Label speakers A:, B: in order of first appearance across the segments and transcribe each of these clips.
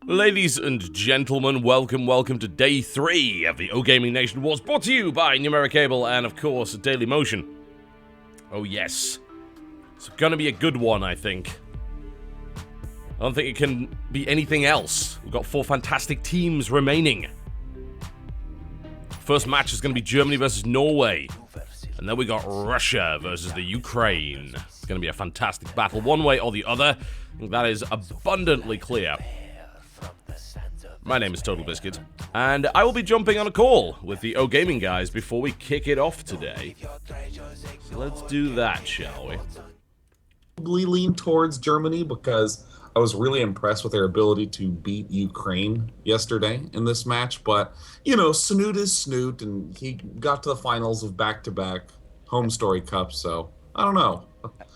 A: Ladies and gentlemen, welcome to day 3 of the O Gaming Nation Wars, brought to you by Numeric Cable and, of course, Daily Motion. Oh yes, it's gonna be a good one, I think. I don't think it can be anything else. We've got 4 fantastic teams remaining. First match is gonna be Germany versus Norway, and then we got Russia versus the Ukraine. It's gonna be a fantastic battle, one way or the other. I think that is abundantly clear. My name is TotalBiscuit, and I will be jumping on a call with the O Gaming guys before we kick it off today. So let's do that, shall we?
B: Probably lean towards Germany because I was really impressed with their ability to beat Ukraine yesterday in this match. But, you know, Snute is Snute, and he got to the finals of back-to-back home story cups, so I don't know.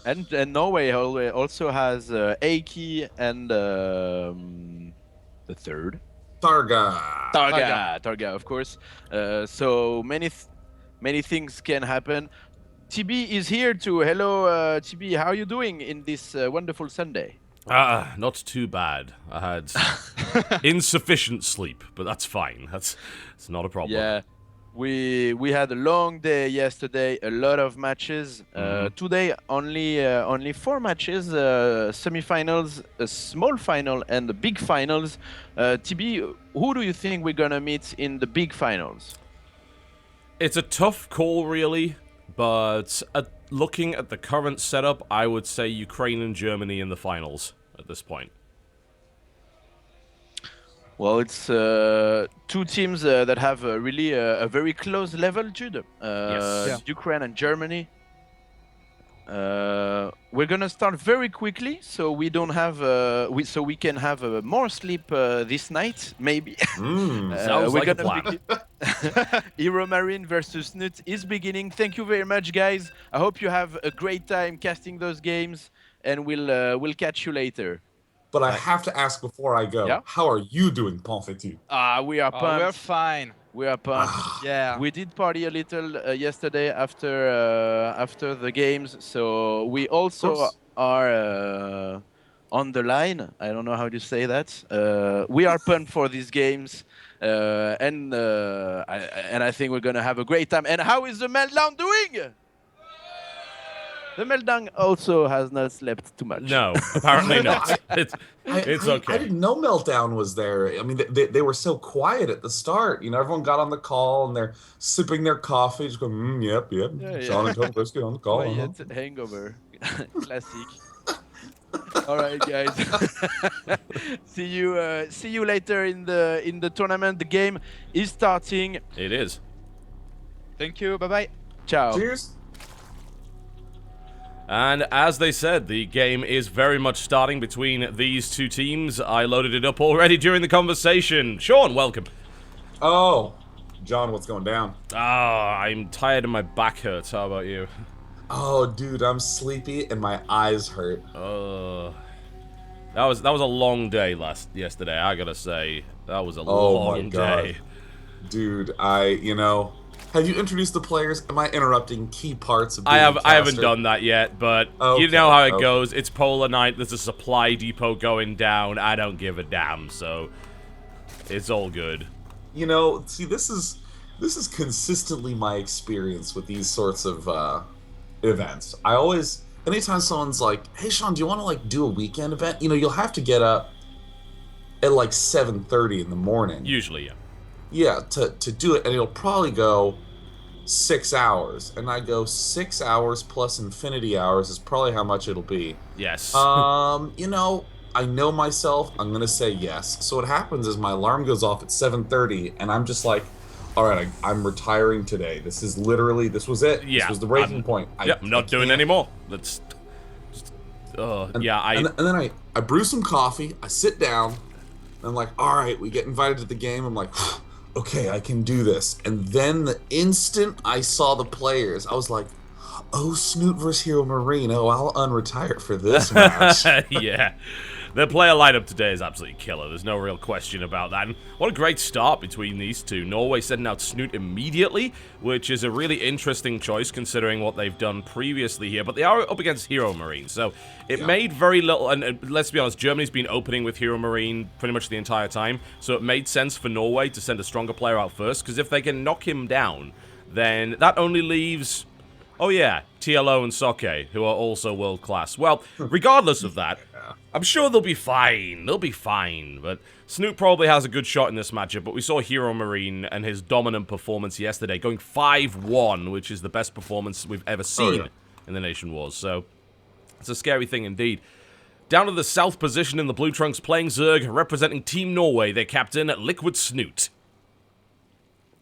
C: And Norway also has Eiki and the third. TargA, of course. So many things can happen. TB is here too. Hello, TB. How are you doing in this wonderful Sunday?
A: Not too bad. I had insufficient sleep, but that's fine. It's not a problem.
C: Yeah, we had a long day yesterday. A lot of matches. Today only 4 matches. Semifinals, a small final, and the big finals. TB, who do you think we're gonna meet in the big finals?
A: It's a tough call, really, but looking at the current setup, I would say Ukraine and Germany in the finals at this point.
C: Well, it's 2 teams that have really a very close level, Jude.
A: Yes.
C: Yeah. Ukraine and Germany. We're gonna start very quickly, so we don't have so we can have more sleep this night, maybe.
A: Sounds like a plan.
C: HeRoMaRinE versus Snute is beginning. Thank you very much, guys. I hope you have a great time casting those games, and we'll catch you later.
B: But I have to ask before I go, how are you doing, Ponfetu?
C: We are pumped.
D: We're fine.
C: We are pumped.
D: Yeah.
C: We did party a little yesterday after the games, so we also are on the line. I don't know how to say that. We are pumped for these games, and I think we're gonna have a great time. And how is the Meltdown doing? The Meltdown also has not slept too much.
A: No, apparently not. It's okay.
B: I didn't know Meltdown was there. I mean, they were so quiet at the start. You know, everyone got on the call and they're sipping their coffee, just going, yep.
C: Yeah,
B: Sean and TotalBiscuit on the call.
C: Quiet hangover. Classic. All right, guys. See you later in the tournament. The game is starting.
A: It is.
D: Thank you. Bye-bye.
C: Ciao.
B: Cheers.
A: And as they said, the game is very much starting between these 2 teams. I loaded it up already during the conversation. Sean, welcome.
B: Oh, John, what's going down?
A: I'm tired and my back hurts. How about you?
B: Oh, dude, I'm sleepy and my eyes hurt.
A: That was a long day yesterday. I gotta say, that was a long day.
B: Dude, have you introduced the players? Am I interrupting key parts of being
A: I haven't done that yet, but you know how it goes. It's Polar Night, there's a supply depot going down. I don't give a damn, so it's all good.
B: You know, see, this is consistently my experience with these sorts of events. I always, anytime someone's like, hey Sean, do you want to like do a weekend event? You know, you'll have to get up at like 7:30 in the morning.
A: Usually, yeah.
B: Yeah, to do it, and it'll probably go 6 hours. And I go 6 hours plus infinity hours is probably how much it'll be.
A: Yes.
B: You know, I know myself, I'm gonna say yes. So what happens is my alarm goes off at 7:30, and I'm just like, all right, I'm retiring today. This was it.
A: Yeah.
B: This was the breaking point.
A: I'm not doing anymore. Let's just,
B: and then I brew some coffee, I sit down, and I'm like, all right, we get invited to the game. I'm like, okay, I can do this. And then the instant I saw the players, I was like, oh, Snute versus HeRoMaRinE. Oh, I'll unretire for this match.
A: Yeah. Their player lineup today is absolutely killer. There's no real question about that. And what a great start between these two. Norway sending out Snute immediately, which is a really interesting choice considering what they've done previously here. But they are up against HeRoMaRinE, so it made very little... And let's be honest, Germany's been opening with HeRoMaRinE pretty much the entire time, so it made sense for Norway to send a stronger player out first, because if they can knock him down, then that only leaves... Oh yeah, TLO and Socke, who are also world-class. Well, regardless of that, I'm sure they'll be fine. They'll be fine. But Snute probably has a good shot in this matchup, but we saw HeRoMaRinE and his dominant performance yesterday, going 5-1, which is the best performance we've ever seen in the Nation Wars. So, it's a scary thing indeed. Down to the south position in the Blue Trunks, playing Zerg, representing Team Norway, their captain, Liquid Snute.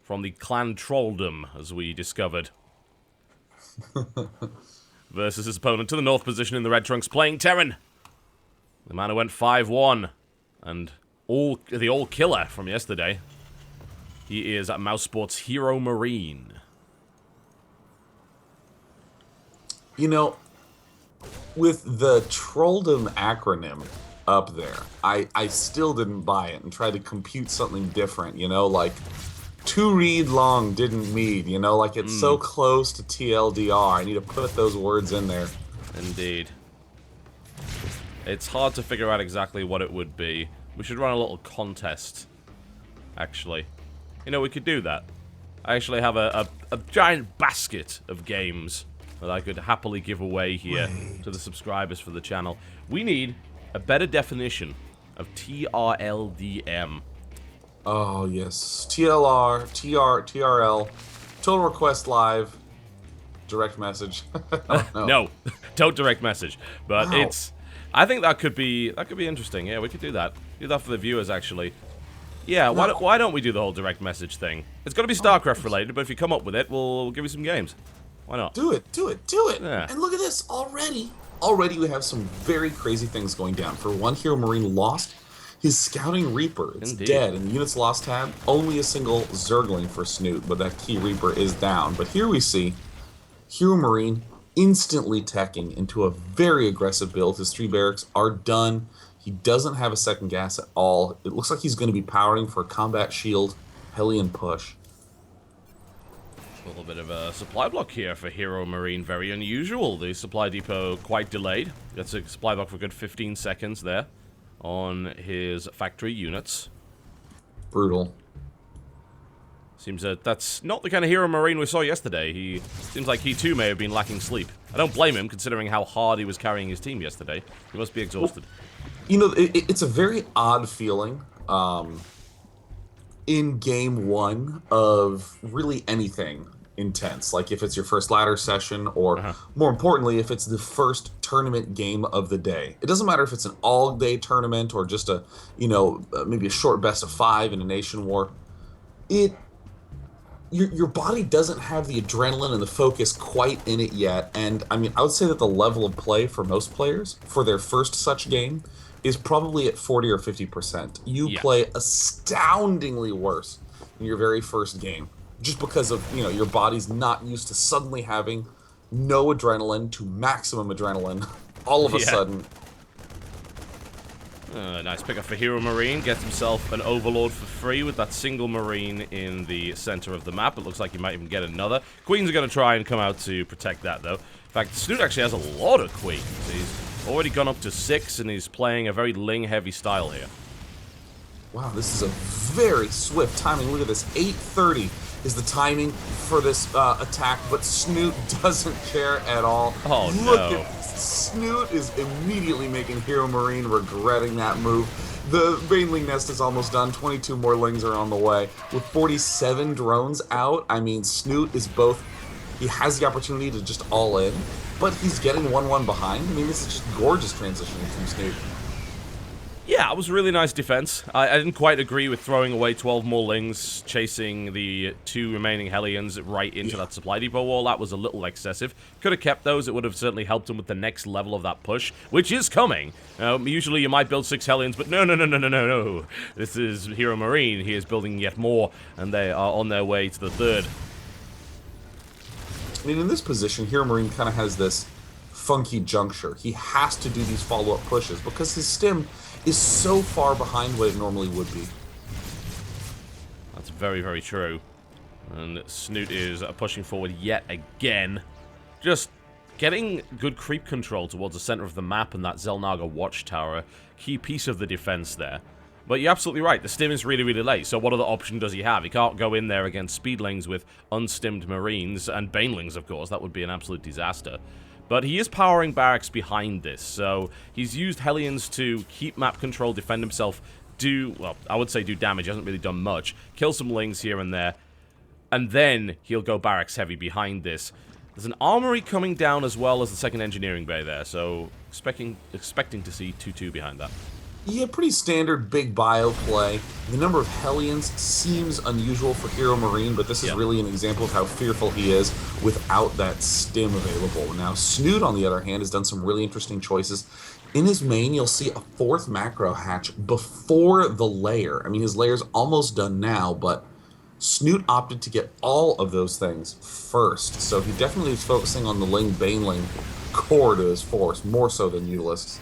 A: From the clan Trolldom, as we discovered. Versus his opponent to the north position in the red trunks, playing Terran. The man who went 5-1 and the all-killer from yesterday. He is at Mouse Sports HeRoMaRinE.
B: You know, with the Trolldom acronym up there, I still didn't buy it and tried to compute something different, you know, like... To read long didn't mean, you know, like it's so close to TLDR. I need to put those words in there.
A: Indeed. It's hard to figure out exactly what it would be. We should run a little contest, actually. You know, we could do that. I actually have a giant basket of games that I could happily give away here to the subscribers for the channel. We need a better definition of TRLDM.
B: Oh, yes. TLR, TRL, Total Request Live, direct message.
A: No, don't direct message. But it's... I think that could be interesting. Yeah, we could do that. Do that for the viewers, actually. Yeah, why don't we do the whole direct message thing? It's got to be Starcraft related, but if you come up with it, we'll give you some games. Why not?
B: Do it.
A: Yeah.
B: And look at this, already we have some very crazy things going down. For one, HeRoMaRinE lost his Scouting Reaper. It's dead. In the Units Lost tab, only a single Zergling for Snute, but that key Reaper is down. But here we see HeRoMaRinE instantly teching into a very aggressive build. His 3 barracks are done. He doesn't have a second gas at all. It looks like he's going to be powering for a combat shield, Hellion push.
A: A little bit of a supply block here for HeRoMaRinE. Very unusual. The supply depot quite delayed. Gets a supply block for a good 15 seconds there on his factory units.
B: Brutal.
A: Seems that that's not the kind of HeRoMaRinE we saw yesterday. He seems like he too may have been lacking sleep. I don't blame him, considering how hard he was carrying his team yesterday. He must be exhausted.
B: You know, it's a very odd feeling in game one of really anything intense. Like if it's your first ladder session, or more importantly, if it's the first tournament game of the day. It doesn't matter if it's an all-day tournament or just a, you know, maybe a short best of 5 in a nation war. Your body doesn't have the adrenaline and the focus quite in it yet. And I mean, I would say that the level of play for most players for their first such game is probably at 40 or 50%. You play astoundingly worse in your very first game, just because of, you know, your body's not used to suddenly having no adrenaline to maximum adrenaline all of a sudden.
A: Nice pickup for HeRoMaRinE. Gets himself an Overlord for free with that single Marine in the center of the map. It looks like he might even get another. Queens are going to try and come out to protect that, though. In fact, Snute actually has a lot of Queens. He's already gone up to 6, and he's playing a very Ling-heavy style here.
B: Wow, this is a very swift timing. Look at this. 8:30 is the timing for this attack, but Snute doesn't care at all.
A: Oh,
B: Look
A: no.
B: at Snute is immediately making HeRoMaRinE regretting that move. The Baneling nest is almost done. 22 more Lings are on the way. With 47 drones out, I mean, Snute is both... He has the opportunity to just all in, but he's getting 1-1 behind. I mean, this is just gorgeous transitioning from Snute.
A: Yeah, it was a really nice defense. I didn't quite agree with throwing away 12 more Lings, chasing the 2 remaining Hellions right into that supply depot wall. That was a little excessive. Could have kept those. It would have certainly helped him with the next level of that push, which is coming. Usually you might build 6 Hellions, but no. This is HeRoMaRinE. He is building yet more, and they are on their way to the 3rd.
B: I mean, in this position, HeRoMaRinE kind of has this funky juncture. He has to do these follow-up pushes because his stim is so far behind what it normally would be.
A: That's very, very true. And Snute is pushing forward yet again. Just getting good creep control towards the center of the map and that Xel'Naga watchtower. Key piece of the defense there. But you're absolutely right. The stim is really, really late. So what other option does he have? He can't go in there against speedlings with unstimmed Marines and Banelings, of course. That would be an absolute disaster. But he is powering barracks behind this. So he's used Hellions to keep map control, defend himself, well, I would say do damage. He hasn't really done much. Kill some Lings here and there. And then he'll go barracks heavy behind this. There's an armory coming down as well as the second engineering bay there. So expecting to see 2-2 behind that.
B: Yeah, pretty standard big bio play. The number of Hellions seems unusual for HeRoMaRinE, but this is really an example of how fearful he is without that stim available. Now, Snute, on the other hand, has done some really interesting choices. In his main, you'll see a fourth macro hatch before the layer. I mean, his layer's almost done now, but Snute opted to get all of those things first. So he definitely is focusing on the Baneling core to his force, more so than Mutalisks.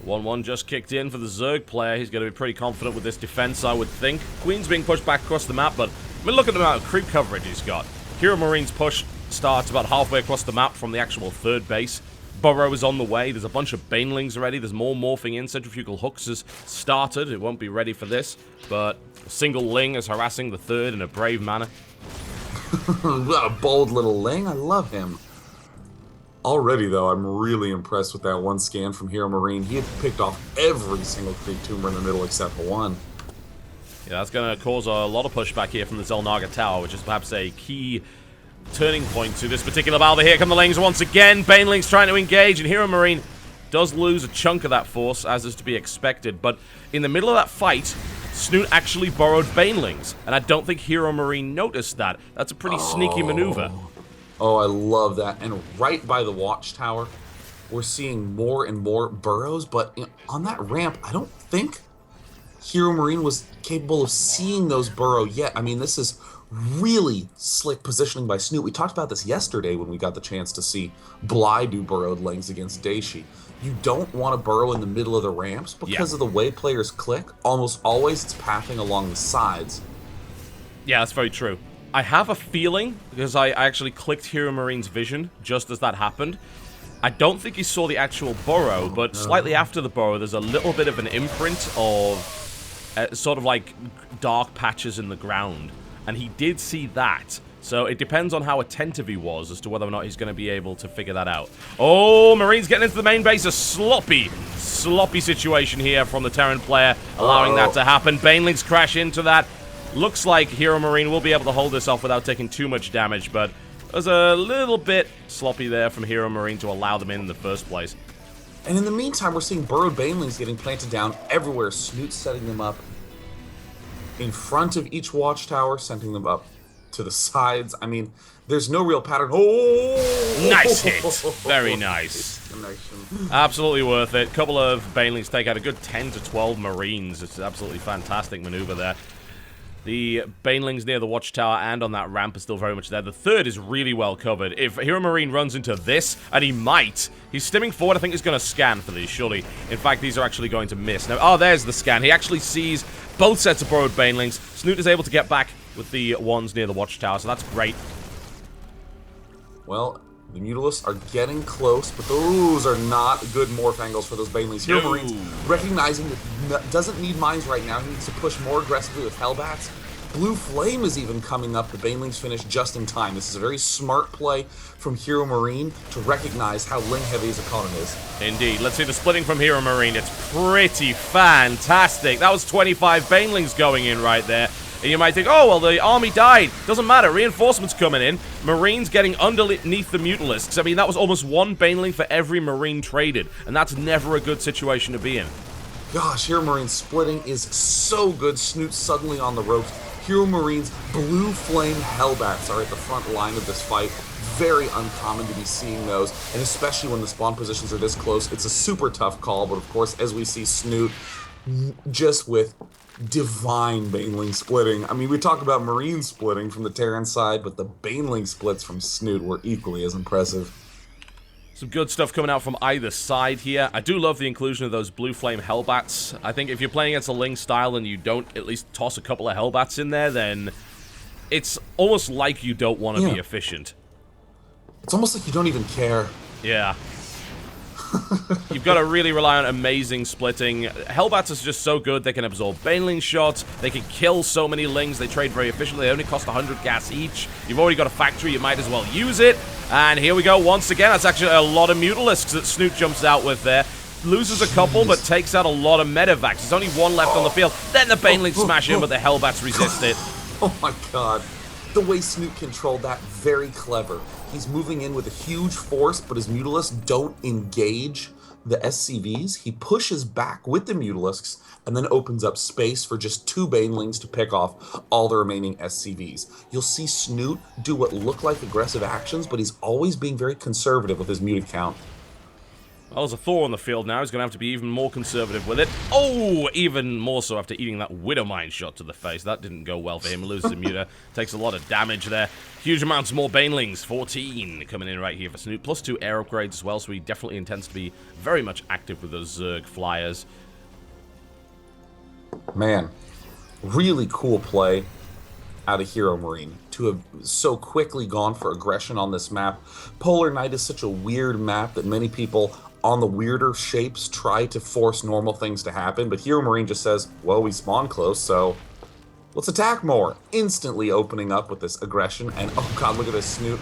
A: 1-1 just kicked in for the Zerg player. He's going to be pretty confident with this defense, I would think. Queen's being pushed back across the map, but I mean, look at the amount of creep coverage he's got. HeRoMaRinE's push starts about halfway across the map from the actual third base. Burrow is on the way. There's a bunch of Banelings already. There's more morphing in. Centrifugal Hooks has started. It won't be ready for this, but a single Ling is harassing the third in a brave manner.
B: What a bold little Ling. I love him. Already, though, I'm really impressed with that one scan from HeRoMaRinE. He had picked off every single creep tumor in the middle except one.
A: Yeah, that's going to cause a lot of pushback here from the Xel'Naga tower, which is perhaps a key turning point to this particular battle. Here come the Lings once again. Banelings trying to engage, and HeRoMaRinE does lose a chunk of that force, as is to be expected. But in the middle of that fight, Snute actually borrowed Banelings, and I don't think HeRoMaRinE noticed that. That's a pretty sneaky maneuver.
B: Oh, I love that. And right by the watchtower, we're seeing more and more burrows, but on that ramp, I don't think HeRoMaRinE was capable of seeing those burrow yet. I mean, this is really slick positioning by Snute. We talked about this yesterday when we got the chance to see Bly do burrowed Lings against Daishi. You don't want to burrow in the middle of the ramps because of the way players click. Almost always it's pathing along the sides.
A: Yeah, that's very true. I have a feeling, because I actually clicked HeRoMaRinE's vision just as that happened. I don't think he saw the actual burrow, but slightly after the burrow, there's a little bit of an imprint of sort of like dark patches in the ground. And he did see that. So it depends on how attentive he was as to whether or not he's going to be able to figure that out. Oh, Marine's getting into the main base. A sloppy situation here from the Terran player, allowing that to happen. Banelings crash into that. Looks like HeRoMaRinE will be able to hold this off without taking too much damage, but there's a little bit sloppy there from HeRoMaRinE to allow them in the first place.
B: And in the meantime, we're seeing burrowed Banelings getting planted down everywhere. Snute setting them up in front of each watchtower, sending them up to the sides. I mean, there's no real pattern. Oh!
A: Nice hit. Very nice. Absolutely worth it. Couple of Banelings take out a good 10 to 12 Marines. It's an absolutely fantastic maneuver there. The Banelings near the watchtower and on that ramp are still very much there. The third is really well covered. If HeRoMaRinE runs into this, and he might, he's stimming forward. I think he's going to scan for these, surely. In fact, these are actually going to miss. Now, oh, there's the scan. He actually sees both sets of borrowed Banelings. Snute is able to get back with the ones near the watchtower, so that's great.
B: Well, the Mutalisks are getting close, but those are not good morph angles for those Banelings. HeRoMaRinE's recognizing that he doesn't need mines right now. He needs to push more aggressively with Hellbats. Blue Flame is even coming up. The Banelings finish just in time. This is a very smart play from HeRoMaRinE to recognize how Ling-heavy his opponent is.
A: Indeed. Let's see the splitting from HeRoMaRinE. It's pretty fantastic. That was 25 Banelings going in right there. And you might think, oh, well, the army died. Doesn't matter. Reinforcements coming in. Marines getting underneath the Mutalisks. I mean, that was almost one Baneling for every Marine traded. And that's never a good situation to be in.
B: Gosh, HeRoMaRinE's splitting is so good. Snute suddenly on the ropes. HeRoMaRinE's Blue Flame Hellbats are at the front line of this fight. Very uncommon to be seeing those, and especially when the spawn positions are this close. It's a super tough call, but of course, as we see Snute just with divine Baneling splitting. I mean, we talk about Marine splitting from the Terran side, but the Baneling splits from Snute were equally as impressive.
A: Some good stuff coming out from either side here. I do love the inclusion of those blue flame Hellbats. I think if you're playing against a Ling style and you don't at least toss a couple of Hellbats in there, then it's almost like you don't want to be efficient.
B: It's almost like you don't even care.
A: Yeah. You've got to really rely on amazing splitting. Hellbats is just so good. They can absorb Baneling shots. They can kill so many Lings. They trade very efficiently. They only cost 100 gas each. You've already got a factory. You might as well use it. And here we go once again. That's actually a lot of Mutalisks that Snute jumps out with there. Loses a couple, but takes out a lot of Medivacs. There's only one left on the field. Then the Banelings smash in, but the Hellbats resist it.
B: Oh my god. The way Snute controlled that, very clever. He's moving in with a huge force, but his Mutalisks don't engage the SCVs. He pushes back with the Mutalisks and then opens up space for just 2 Banelings to pick off all the remaining SCVs. You'll see Snute do what look like aggressive actions, but he's always being very conservative with his muted count.
A: Well, there's a Thor on the field now. He's going to have to be even more conservative with it. Oh, even more so after eating that Widowmine shot to the face. That didn't go well for him. Loses a muta. Takes a lot of damage there. Huge amounts more Banelings. 14 coming in right here for Snute. Plus 2 air upgrades as well, so he definitely intends to be very much active with those Zerg flyers.
B: Man, really cool play out of HeRoMaRinE to have so quickly gone for aggression on this map. Polar Night is such a weird map that many people on the weirder shapes try to force normal things to happen, but HeRoMaRinE just says, well, we spawn close, so let's attack more. Instantly opening up with this aggression, and oh god, look at this Snute.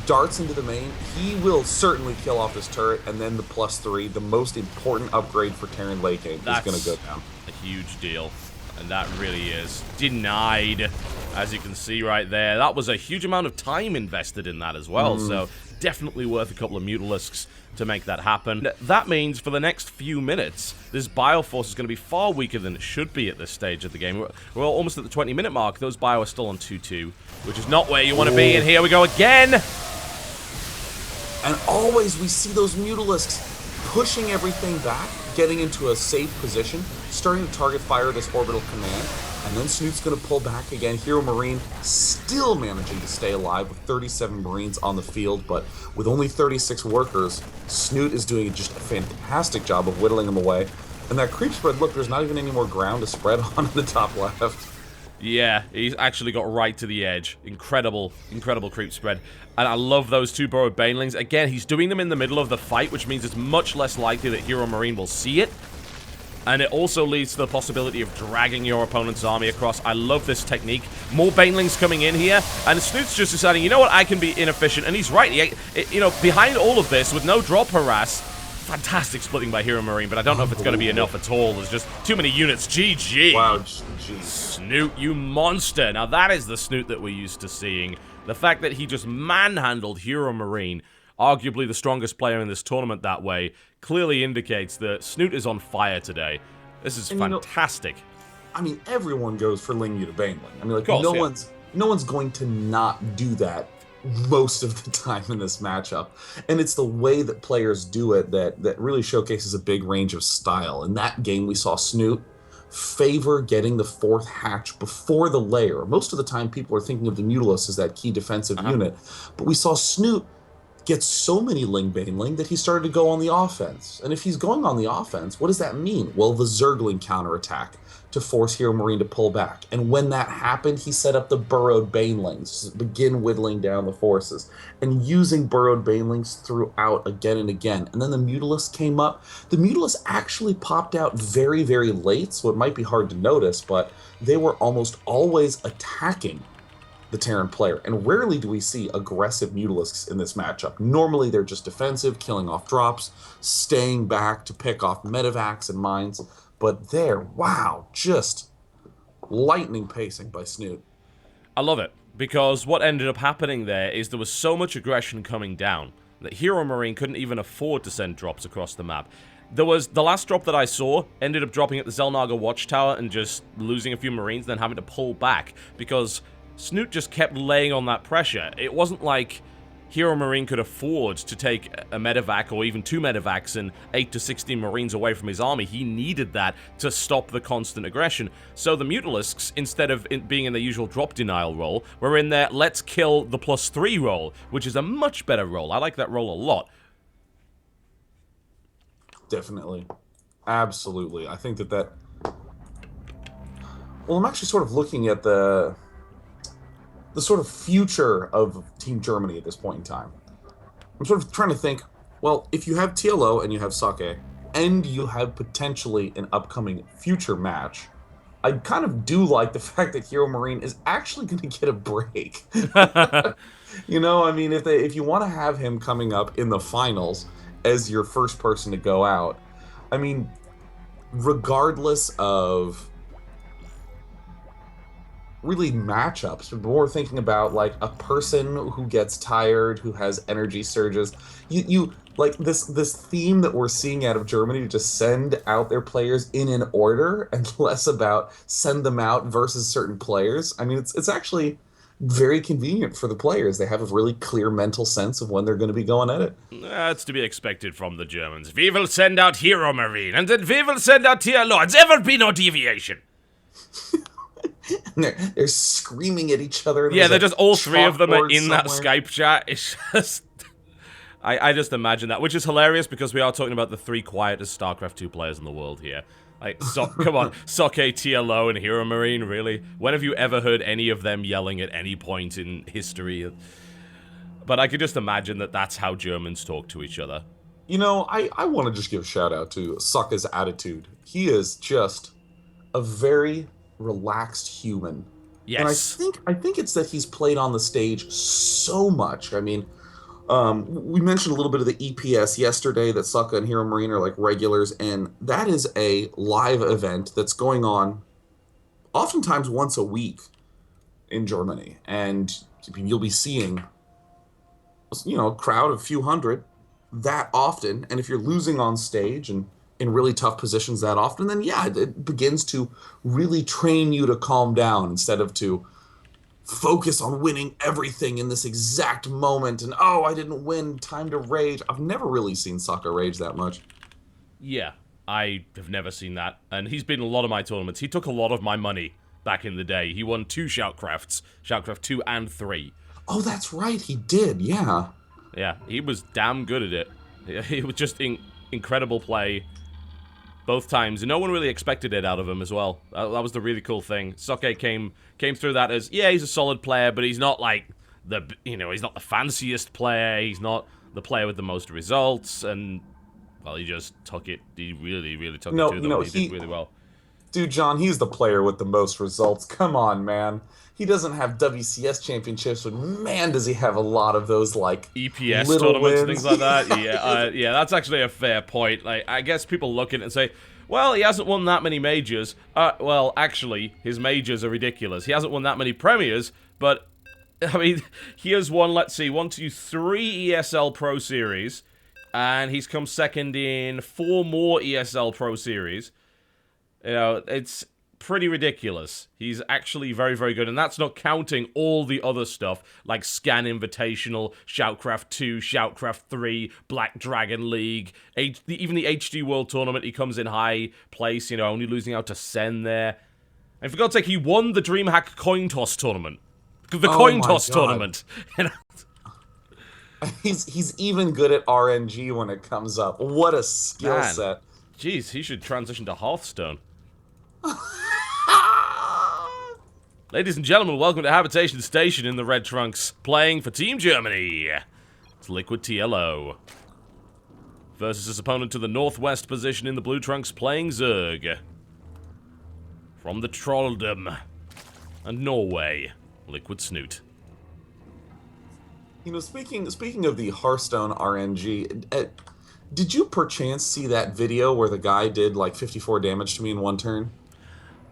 B: Darts into the main. He will certainly kill off this turret, and then the +3, the most important upgrade for Terran late game, is going to go down.
A: A huge deal. And that really is denied, as you can see right there. That was a huge amount of time invested in that as well, so definitely worth a couple of Mutalisks to make that happen. That means for the next few minutes, this Bioforce is going to be far weaker than it should be at this stage of the game. We're almost at the 20-minute mark. Those Bio are still on 2-2, which is not where you want to be, and here we go again!
B: And always we see those Mutalisks pushing everything back, getting into a safe position, starting to target fire this orbital command, and then Snute's going to pull back again. HeRoMaRinE still managing to stay alive with 37 Marines on the field, but with only 36 workers, Snute is doing just a fantastic job of whittling them away. And that creep spread, look, there's not even any more ground to spread on in the top left.
A: Yeah, he's actually got right to the edge. Incredible, incredible creep spread. And I love those 2 burrowed Banelings. Again, he's doing them in the middle of the fight, which means it's much less likely that HeRoMaRinE will see it. And it also leads to the possibility of dragging your opponent's army across. I love this technique. More Banelings coming in here, and Snute's just deciding, you know what, I can be inefficient. And he's right. You know, behind all of this, with no drop harass, fantastic splitting by HeRoMaRinE, but I don't know if it's going to be enough at all. There's just too many units. GG.
B: Wow, GG.
A: Snute, you monster. Now that is the Snute that we're used to seeing. The fact that he just manhandled HeRoMaRinE, arguably the strongest player in this tournament that way, clearly indicates that Snute is on fire today. This is fantastic.
B: I mean, everyone goes for Ling Muta Baneling. I mean, like,
A: course,
B: no one's going to not do that most of the time in this matchup. And it's the way that players do it that really showcases a big range of style. In that game, we saw Snute favor getting the 4th hatch before the layer. Most of the time, people are thinking of the Mutalisk as that key defensive unit. But we saw Snute get so many Ling Baneling that he started to go on the offense. And if he's going on the offense, what does that mean? Well, the Zergling counterattack to force HeRoMaRinE to pull back. And when that happened, he set up the burrowed Banelings to begin whittling down the forces and using burrowed Banelings throughout again and again. And then the Mutalisks came up. The Mutalisks actually popped out very, very late, so it might be hard to notice, but they were almost always attacking the Terran player, and rarely do we see aggressive Mutalisks in this matchup. Normally they're just defensive, killing off drops, staying back to pick off medevacs and mines, but there, wow, just lightning pacing by Snute.
A: I love it, because what ended up happening there is there was so much aggression coming down that HeRoMaRinE couldn't even afford to send drops across the map. There was the last drop that I saw ended up dropping at the Xel'Naga Watchtower and just losing a few Marines, then having to pull back because Snute just kept laying on that pressure. It wasn't like HeRoMaRinE could afford to take a medevac or even 2 medevacs and 8 to 16 Marines away from his army. He needed that to stop the constant aggression. So the Mutalisks, instead of being in the usual drop denial role, were in their let's kill the +3 role, which is a much better role. I like that role a lot.
B: Definitely. Absolutely. I think that... Well, I'm actually sort of looking at the sort of future of Team Germany at this point in time. I'm sort of trying to think, well, if you have TLO and you have Socke, and you have potentially an upcoming future match, I kind of do like the fact that HeRoMaRinE is actually going to get a break. You know, I mean, if you want to have him coming up in the finals as your first person to go out, I mean, regardless of really matchups, but more thinking about like a person who gets tired, who has energy surges. You like this theme that we're seeing out of Germany to just send out their players in an order and less about send them out versus certain players. I mean, it's actually very convenient for the players. They have a really clear mental sense of when they're going to be going at it.
A: That's to be expected from the Germans. We will send out HeRoMaRinE, and then we will send out TLO. There will be no deviation.
B: And they're screaming at each other.
A: Yeah, they're just all three of them are in
B: somewhere.
A: that Skype chat. It's just... I just imagine that, which is hilarious because we are talking about the three quietest StarCraft 2 players in the world here. Like, come on, Socke, TLO, and HeRoMaRinE, really? When have you ever heard any of them yelling at any point in history? But I could just imagine that that's how Germans talk to each other.
B: You know, I want to just give a shout out to Sokke's attitude. He is just a very relaxed human.
A: Yes.
B: And I think it's that he's played on the stage so much. I mean, we mentioned a little bit of the EPS yesterday that Socke and HeRoMaRinE are like regulars, and that is a live event that's going on oftentimes once a week in Germany. And you'll be seeing, you know, a crowd of a few hundred that often. And if you're losing on stage and in really tough positions that often, then yeah, it begins to really train you to calm down instead of to focus on winning everything in this exact moment and, oh, I didn't win, time to rage. I've never really seen Socke rage that much.
A: Yeah, I have never seen that. And he's been in a lot of my tournaments. He took a lot of my money back in the day. He won 2 Shoutcrafts, Shoutcraft 2 and 3.
B: Oh, that's right, he did, yeah.
A: Yeah, he was damn good at it. It was just incredible play both times, and no one really expected it out of him as well. That was the really cool thing. Socke came through that as, yeah, he's a solid player, but he's not like he's not the fanciest player. He's not the player with the most results, and well, he just took it. He really took it to them. He did really well.
B: Dude, John, he's the player with the most results. Come on, man. He doesn't have WCS championships, but man, does he have a lot of those, like,
A: EPS
B: little
A: tournaments and
B: wins.
A: things like that. Yeah, that's actually a fair point. Like, I guess people look at it and say, well, he hasn't won that many majors. Well, actually, his majors are ridiculous. He hasn't won that many premiers, but, I mean, he has won, let's see, 1, 2, 3 ESL Pro Series, and he's come second in 4 more ESL Pro Series. You know, it's pretty ridiculous. He's actually very, very good, and that's not counting all the other stuff, like Scan Invitational, Shoutcraft 2, Shoutcraft 3, Black Dragon League, even the HD World Tournament, he comes in high place, you know, only losing out to Sen there. And for God's sake, he won the DreamHack Coin Toss Tournament. The Coin Toss Tournament. You know?
B: He's even good at RNG when it comes up. What a skill set.
A: Jeez, he should transition to Hearthstone. Ladies and gentlemen, welcome to Habitation Station in the Red Trunks, playing for Team Germany. It's Liquid TLO. Versus his opponent to the northwest position in the Blue Trunks, playing Zerg. From the Trolldom and Norway, Liquid Snute.
B: You know, speaking of the Hearthstone RNG, did you perchance see that video where the guy did like 54 damage to me in one turn?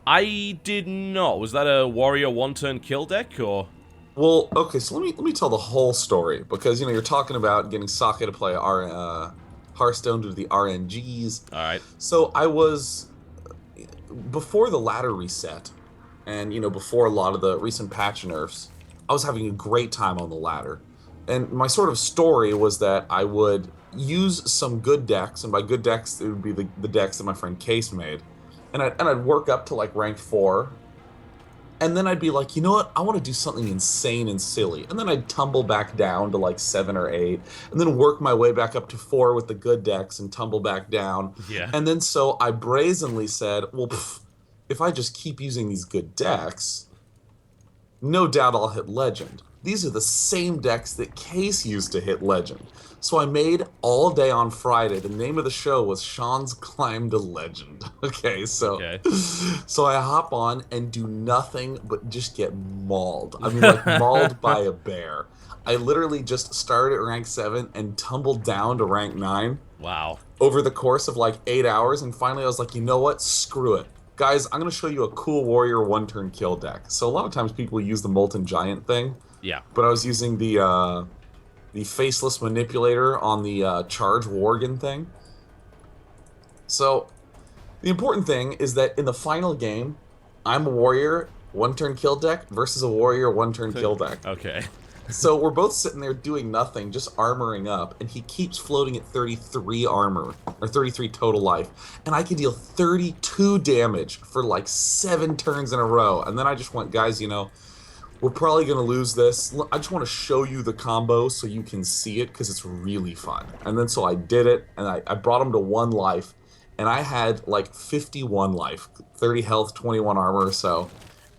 A: I did not. Was that a warrior one-turn kill deck, or?
B: Well, okay, so let me tell the whole story, because, you know, you're talking about getting Socke to play Hearthstone due to the RNGs.
A: Alright.
B: So I was, before the ladder reset, and, you know, before a lot of the recent patch nerfs, I was having a great time on the ladder. And my sort of story was that I would use some good decks, and by good decks, it would be the decks that my friend Case made. And I'd work up to like rank 4, And then I'd be like, you know what? I want to do something insane and silly. And then I'd tumble back down to like 7 or 8, and then work my way back up to 4 with the good decks and tumble back down.
A: Yeah.
B: And then so I brazenly said, well, if I just keep using these good decks, no doubt I'll hit Legend. These are the same decks that Case used to hit Legend. So I made all day on Friday. The name of the show was Sean's Climb to Legend. Okay, so I hop on and do nothing but just get mauled. I mean, like mauled by a bear. I literally just started at rank 7 and tumbled down to rank 9.
A: Wow.
B: Over the course of like 8 hours, and finally I was like, you know what? Screw it. Guys, I'm going to show you a cool warrior one-turn kill deck. So a lot of times people use the Molten Giant thing.
A: Yeah.
B: But I was using the Faceless Manipulator on the Charge Worgen thing. So the important thing is that in the final game, I'm a warrior one-turn kill deck versus a warrior one-turn kill deck.
A: Okay.
B: So we're both sitting there doing nothing, just armoring up, and he keeps floating at 33 armor, or 33 total life, and I can deal 32 damage for like 7 turns in a row, and then I just went, guys, you know, we're probably going to lose this. I just want to show you the combo so you can see it, because it's really fun. And then so I did it, and I brought him to 1 life, and I had like 51 life, 30 health, 21 armor or so.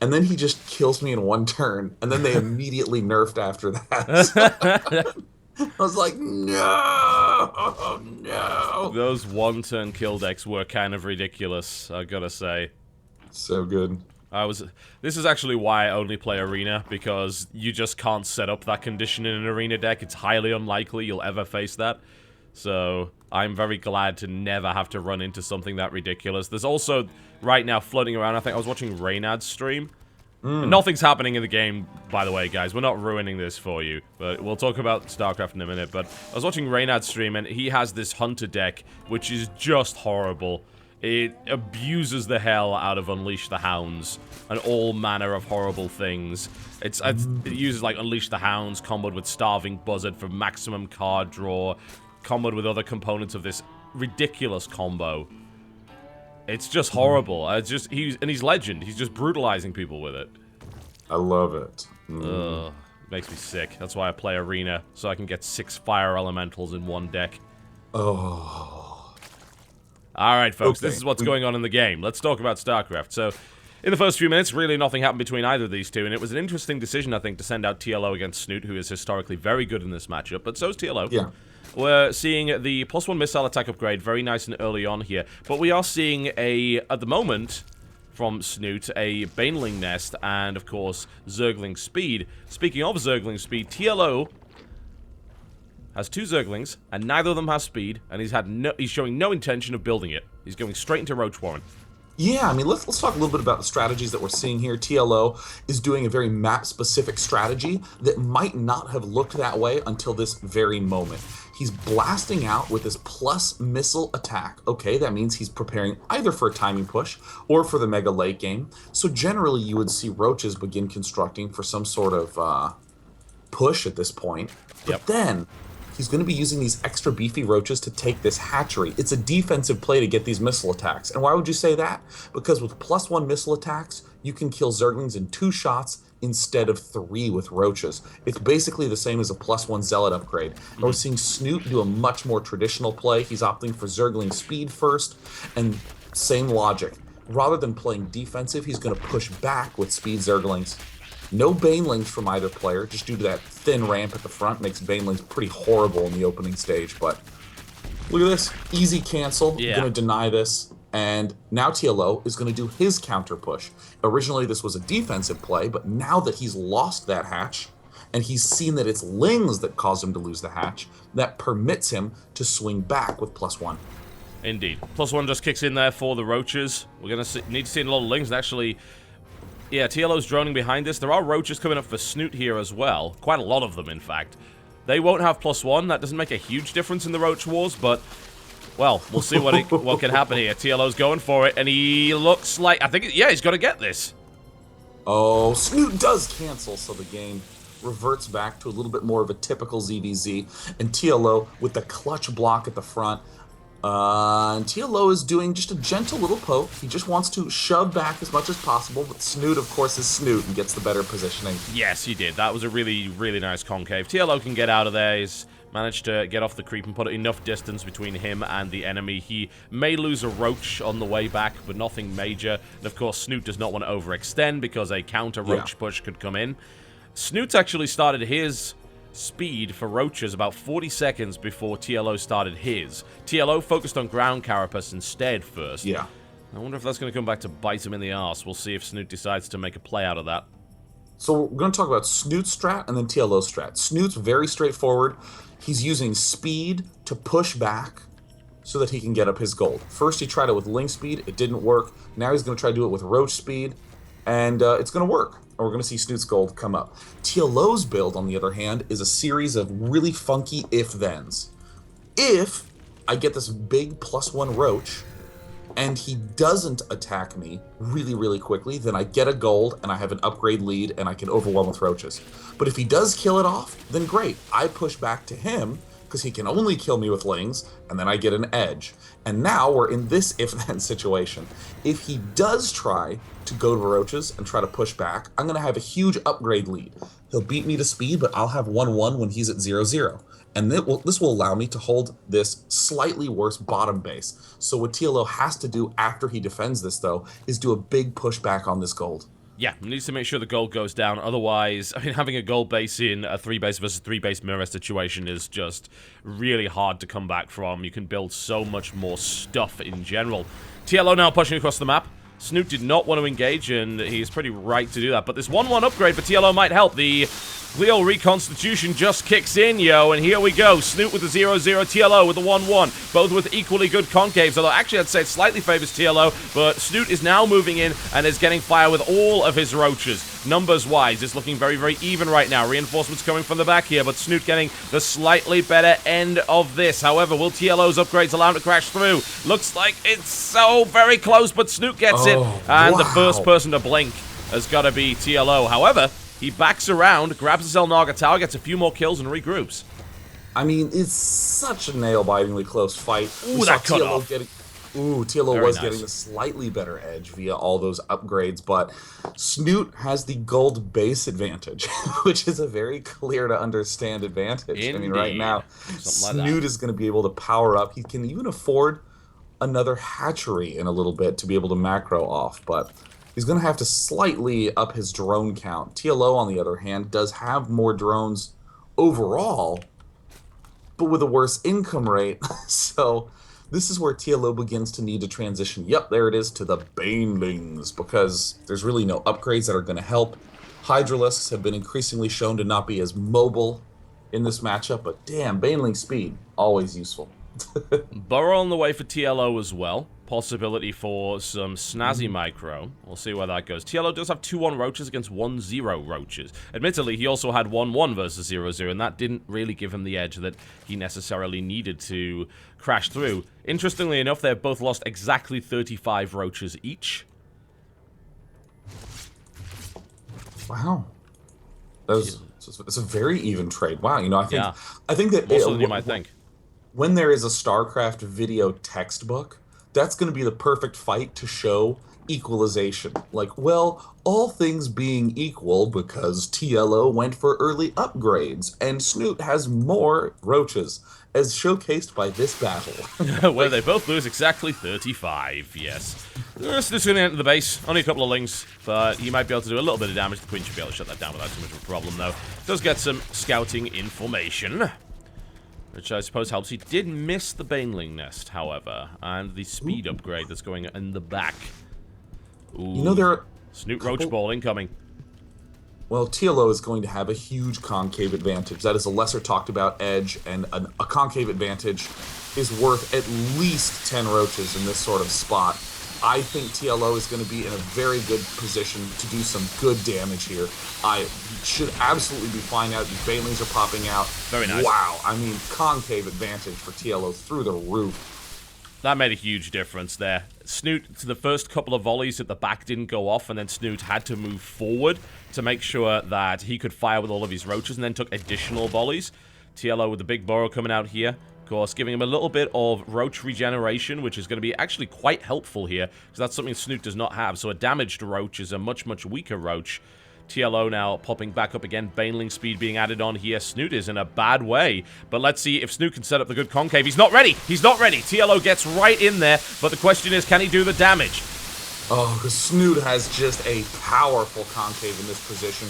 B: And then he just kills me in 1 turn, and then they immediately nerfed after that. I was like, no, no.
A: Those one-turn kill decks were kind of ridiculous, I gotta say.
B: So good.
A: This is actually why I only play Arena, because you just can't set up that condition in an Arena deck. It's highly unlikely you'll ever face that. So I'm very glad to never have to run into something that ridiculous. There's also, right now, floating around, I think I was watching Reynad's stream. Nothing's happening in the game, by the way, guys. We're not ruining this for you. But we'll talk about Starcraft in a minute. But I was watching Reynad's stream, and he has this Hunter deck, which is just horrible. It abuses the hell out of Unleash the Hounds and all manner of horrible things. It uses, like, Unleash the Hounds comboed with Starving Buzzard for maximum card draw, comboed with other components of this ridiculous combo. It's just horrible. He's Legend. He's just brutalizing people with it.
B: I love it.
A: Ugh, makes me sick. That's why I play Arena, so I can get 6 fire elementals in 1 deck.
B: Oh.
A: Alright, folks, this is what's going on in the game. Let's talk about Starcraft. So, in the first few minutes, really nothing happened between either of these two, and it was an interesting decision, I think, to send out TLO against Snute, who is historically very good in this matchup, but so is TLO.
B: Yeah.
A: We're seeing the +1 missile attack upgrade very nice and early on here, but we are seeing at the moment, from Snute, a Baneling Nest, and, of course, Zergling Speed. Speaking of Zergling Speed, TLO has 2 Zerglings, and neither of them has speed, and he's showing no intention of building it. He's going straight into Roach Warren.
B: Yeah, I mean, let's talk a little bit about the strategies that we're seeing here. TLO is doing a very map-specific strategy that might not have looked that way until this very moment. He's blasting out with this plus missile attack. Okay, that means he's preparing either for a timing push or for the mega late game. So generally, you would see roaches begin constructing for some sort of push at this point. But then he's going to be using these extra beefy roaches to take this hatchery. It's a defensive play to get these missile attacks. And why would you say that? Because with +1 missile attacks, you can kill Zerglings in 2 shots instead of 3 with roaches. It's basically the same as a +1 Zealot upgrade. And we're seeing Snute do a much more traditional play. He's opting for Zergling speed first, and same logic. Rather than playing defensive, he's going to push back with speed Zerglings. No Banelings from either player, just due to that thin ramp at the front. Makes Banelings pretty horrible in the opening stage, but look at this. Easy cancel.
A: Yeah.
B: Going to deny this. And now TLO is going to do his counter push. Originally, this was a defensive play, but now that he's lost that hatch, and he's seen that it's Lings that caused him to lose the hatch, that permits him to swing back with +1.
A: Indeed. +1 just kicks in there for the roaches. We're going to need to see a lot of Lings, and actually... Yeah, TLO's droning behind this. There are roaches coming up for Snute here as well. Quite a lot of them, in fact. They won't have +1. That doesn't make a huge difference in the roach wars, but... Well, we'll see what can happen here. TLO's going for it, and he looks like... I think, yeah, he's got to get this.
B: Oh, Snute does cancel, so the game reverts back to a little bit more of a typical ZVZ. And TLO, with the clutch block at the front, And TLO is doing just a gentle little poke. He just wants to shove back as much as possible, but Snute, of course, is Snute and gets the better positioning.
A: Yes, he did. That was a really, really nice concave. TLO can get out of there. He's managed to get off the creep and put enough distance between him and the enemy. He may lose a roach on the way back, but nothing major. And of course, Snute does not want to overextend because a counter roach push could come in. Snute's actually started his speed for roaches about 40 seconds before TLO started his. TLO focused on ground carapace instead first.
B: Yeah.
A: I wonder if that's going to come back to bite him in the arse. We'll see if Snute decides to make a play out of that.
B: So we're going to talk about Snute's strat and then TLO strat. Snute's very straightforward. He's using speed to push back so that he can get up his gold. First he tried it with Link speed. It didn't work. Now he's going to try to do it with Roach speed. And it's going to work. And we're going to see Snute's gold come up. TLO's build, on the other hand, is a series of really funky if-thens. If I get this big +1 Roach, and he doesn't attack me really, really quickly, then I get a gold, and I have an upgrade lead, and I can overwhelm with roaches. But if he does kill it off, then great. I push back to him, because he can only kill me with lings, and then I get an edge. And now we're in this if-then situation. If he does try to go to roaches and try to push back, I'm going to have a huge upgrade lead. He'll beat me to speed, but I'll have 1-1 when he's at 0-0. And this will allow me to hold this slightly worse bottom base. So what TLO has to do after he defends this, though, is do a big pushback on this gold.
A: Yeah, needs to make sure the gold goes down. Otherwise, I mean, having a gold base in a 3-base versus 3-base mirror situation is just really hard to come back from. You can build so much more stuff in general. TLO now pushing across the map. Snute did not want to engage, and he's pretty right to do that. But this 1-1 upgrade for TLO might help. The Leo Reconstitution just kicks in, yo, and here we go. Snute with the 0-0, TLO with the 1-1. Both with equally good concaves, although actually I'd say it slightly favors TLO, but Snute is now moving in and is getting fire with all of his roaches. Numbers-wise, it's looking very, very even right now. Reinforcements coming from the back here, but Snute getting the slightly better end of this. However, will TLO's upgrades allow him to crash through? Looks like it's so very close, but Snute gets it, and the first person to blink has got to be TLO. However, he backs around, grabs his Naga Tower, gets a few more kills, and regroups.
B: I mean, it's such a nail-bitingly close fight.
A: Ooh, that cut off.
B: TLO was getting a slightly better edge via all those upgrades, but Snute has the gold base advantage, which is a very clear to understand advantage.
A: Indeed.
B: I mean, right now, Snute is going to be able to power up. He can even afford another hatchery in a little bit to be able to macro off, but he's going to have to slightly up his drone count. TLO, on the other hand, does have more drones overall, but with a worse income rate. So this is where TLO begins to need to transition. Yep, there it is, to the Banelings, because there's really no upgrades that are going to help. Hydralisks have been increasingly shown to not be as mobile in this matchup, but damn, Baneling speed, always useful.
A: Burrow on the way for TLO as well. Possibility for some snazzy micro. We'll see where that goes. TLO does have 2-1 roaches against 1-0 roaches. Admittedly, he also had 1-1 versus 0-0, and that didn't really give him the edge that he necessarily needed to crash through. Interestingly enough, they've both lost exactly 35 roaches each.
B: Wow. It's a very even trade. Wow, you know, I think that
A: more so than you might think.
B: When there is a StarCraft video textbook, that's going to be the perfect fight to show equalization. Like, well, all things being equal, because TLO went for early upgrades, and Snute has more roaches, as showcased by this battle.
A: Where they both lose exactly 35, yes. This is going to enter the base. Only a couple of lings, but he might be able to do a little bit of damage. The Queen should be able to shut that down without too much of a problem, though. Does get some scouting information, which I suppose helps. He did miss the Baneling nest, however, and the speed upgrade that's going in the back. Ooh.
B: You know, there are
A: Snute Roach Ball incoming.
B: Well, TLO is going to have a huge concave advantage. That is a lesser talked about edge, and a concave advantage is worth at least 10 roaches in this sort of spot. I think TLO is going to be in a very good position to do some good damage here. I should absolutely be fine out. These Banelings are popping out.
A: Very nice.
B: Wow, I mean, concave advantage for TLO through the roof.
A: That made a huge difference there. Snute, the first couple of volleys at the back didn't go off, and then Snute had to move forward to make sure that he could fire with all of his roaches, and then took additional volleys. TLO with the big burrow coming out here course, giving him a little bit of Roach regeneration, which is going to be actually quite helpful here, because that's something Snute does not have. So a damaged Roach is a much, much weaker Roach. TLO now popping back up again. Baneling speed being added on here. Snute is in a bad way. But let's see if Snute can set up the good concave. He's not ready. He's not ready. TLO gets right in there. But the question is, can he do the damage?
B: Oh, Snute has just a powerful concave in this position.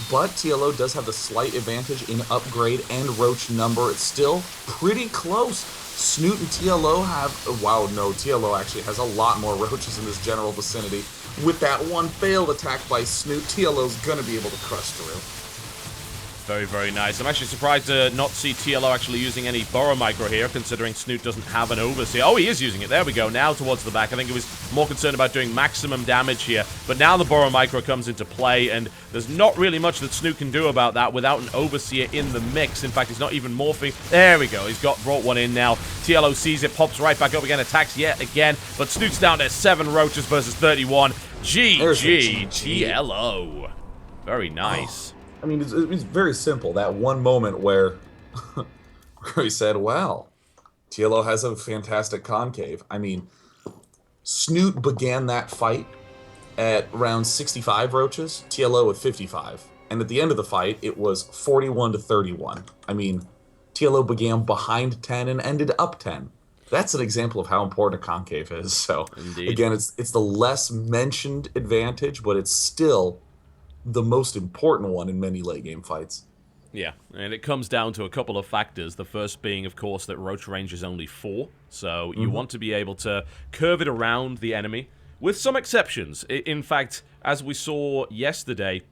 B: But TLO does have the slight advantage in upgrade and Roach number. It's still pretty close. Snute and TLO have... Wow, no, TLO actually has a lot more Roaches in this general vicinity. With that one failed attack by Snute, TLO's gonna be able to crush through.
A: Very, very nice. I'm actually surprised to not see TLO actually using any Burrow Micro here, considering Snute doesn't have an Overseer. Oh, he is using it. There we go. Now towards the back. I think he was more concerned about doing maximum damage here. But now the Burrow Micro comes into play, and there's not really much that Snute can do about that without an Overseer in the mix. In fact, he's not even morphing. There we go. He's brought one in now. TLO sees it, pops right back up again, attacks yet again. But Snute's down to 7 Roaches versus 31. GG TLO. Very nice.
B: I mean, it's very simple. That one moment where he said, well, TLO has a fantastic concave. I mean, Snute began that fight at around 65 Roaches, TLO with 55. And at the end of the fight, it was 41 to 31. I mean, TLO began behind 10 and ended up 10. That's an example of how important a concave is. So,
A: Indeed.
B: Again, it's the less mentioned advantage, but it's still the most important one in many late game fights.
A: Yeah, and it comes down to a couple of factors. The first being, of course, that Roach range is only 4, so you want to be able to curve it around the enemy, with some exceptions. In fact, as we saw yesterday,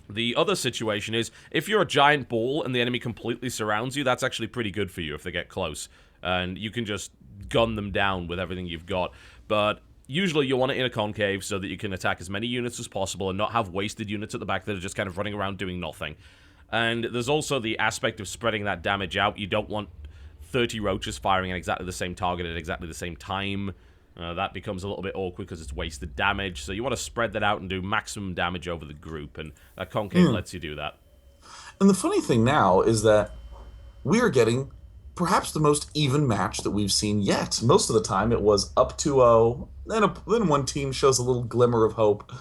A: the other situation is, if you're a giant ball and the enemy completely surrounds you, that's actually pretty good for you if they get close. And you can just gun them down with everything you've got. But usually you want it in a concave so that you can attack as many units as possible and not have wasted units at the back that are just kind of running around doing nothing. And there's also the aspect of spreading that damage out. You don't want 30 Roaches firing at exactly the same target at exactly the same time. That becomes a little bit awkward because it's wasted damage. So you want to spread that out and do maximum damage over the group, and that concave lets you do that.
B: And the funny thing now is that we are getting perhaps the most even match that we've seen yet. Most of the time it was up 2-0, then one team shows a little glimmer of hope.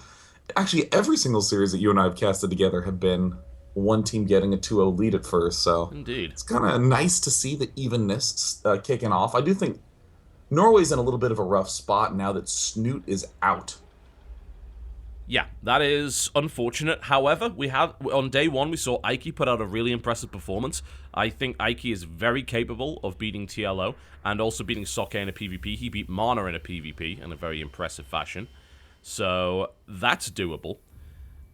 B: Actually, every single series that you and I have casted together have been one team getting a 2-0 lead at first, so
A: Indeed.
B: It's kind of nice to see the evenness kicking off. I do think Norway's in a little bit of a rough spot now that Snute is out.
A: Yeah, that is unfortunate. However, on day 1, we saw Eiki put out a really impressive performance. I think Eiki is very capable of beating TLO and also beating Socke in a PvP. He beat Mana in a PvP in a very impressive fashion. So that's doable.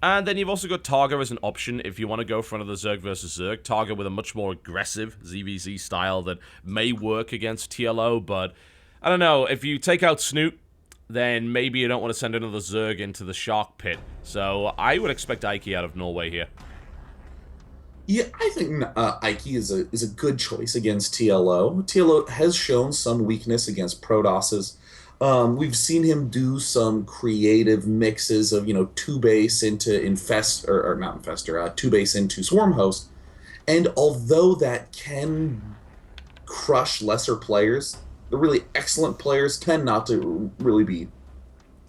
A: And then you've also got TargA as an option if you want to go for another Zerg versus Zerg. TargA with a much more aggressive ZVZ style that may work against TLO, but I don't know. If you take out Snute, then maybe you don't want to send another Zerg into the shark pit. So I would expect Eiki out of Norway here.
B: Yeah, I think Eiki is a good choice against TLO. TLO has shown some weakness against Protosses. We've seen him do some creative mixes of, 2-base into Infestor, or not Infestor, 2-base into Swarmhost. And although that can crush lesser players, the really excellent players tend not to really be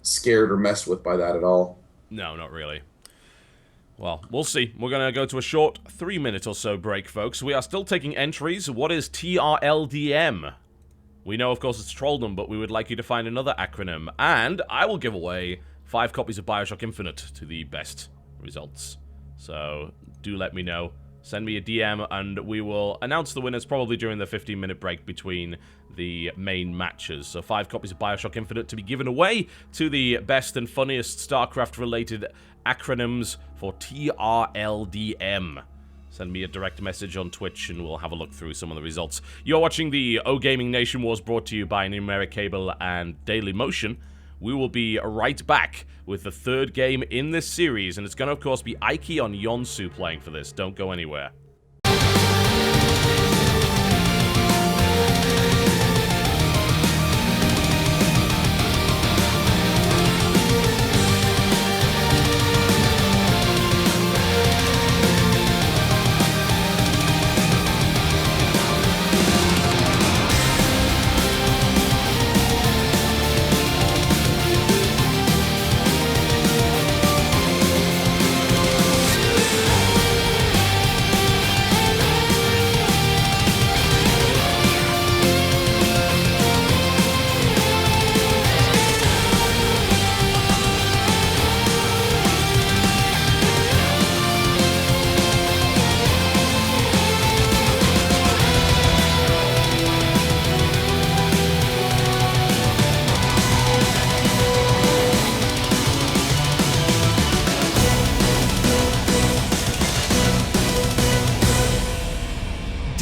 B: scared or messed with by that at all.
A: No, not really. Well, we'll see. We're going to go to a short 3-minute or so break, folks. We are still taking entries. What is TRLDM? We know, of course, it's Trolldom, but we would like you to find another acronym. And I will give away 5 copies of Bioshock Infinite to the best results. So do let me know. Send me a DM, and we will announce the winners probably during the 15-minute break between the main matches. So 5 copies of Bioshock Infinite to be given away to the best and funniest StarCraft-related acronyms for TRLDM. Send me a direct message on Twitch, and we'll have a look through some of the results. You're watching the O Gaming Nation Wars, brought to you by Numeric Cable and Daily Motion. We will be right back with the 3rd game in this series, and it's going to, of course, be Eiki on Yonsu playing for this. Don't go anywhere.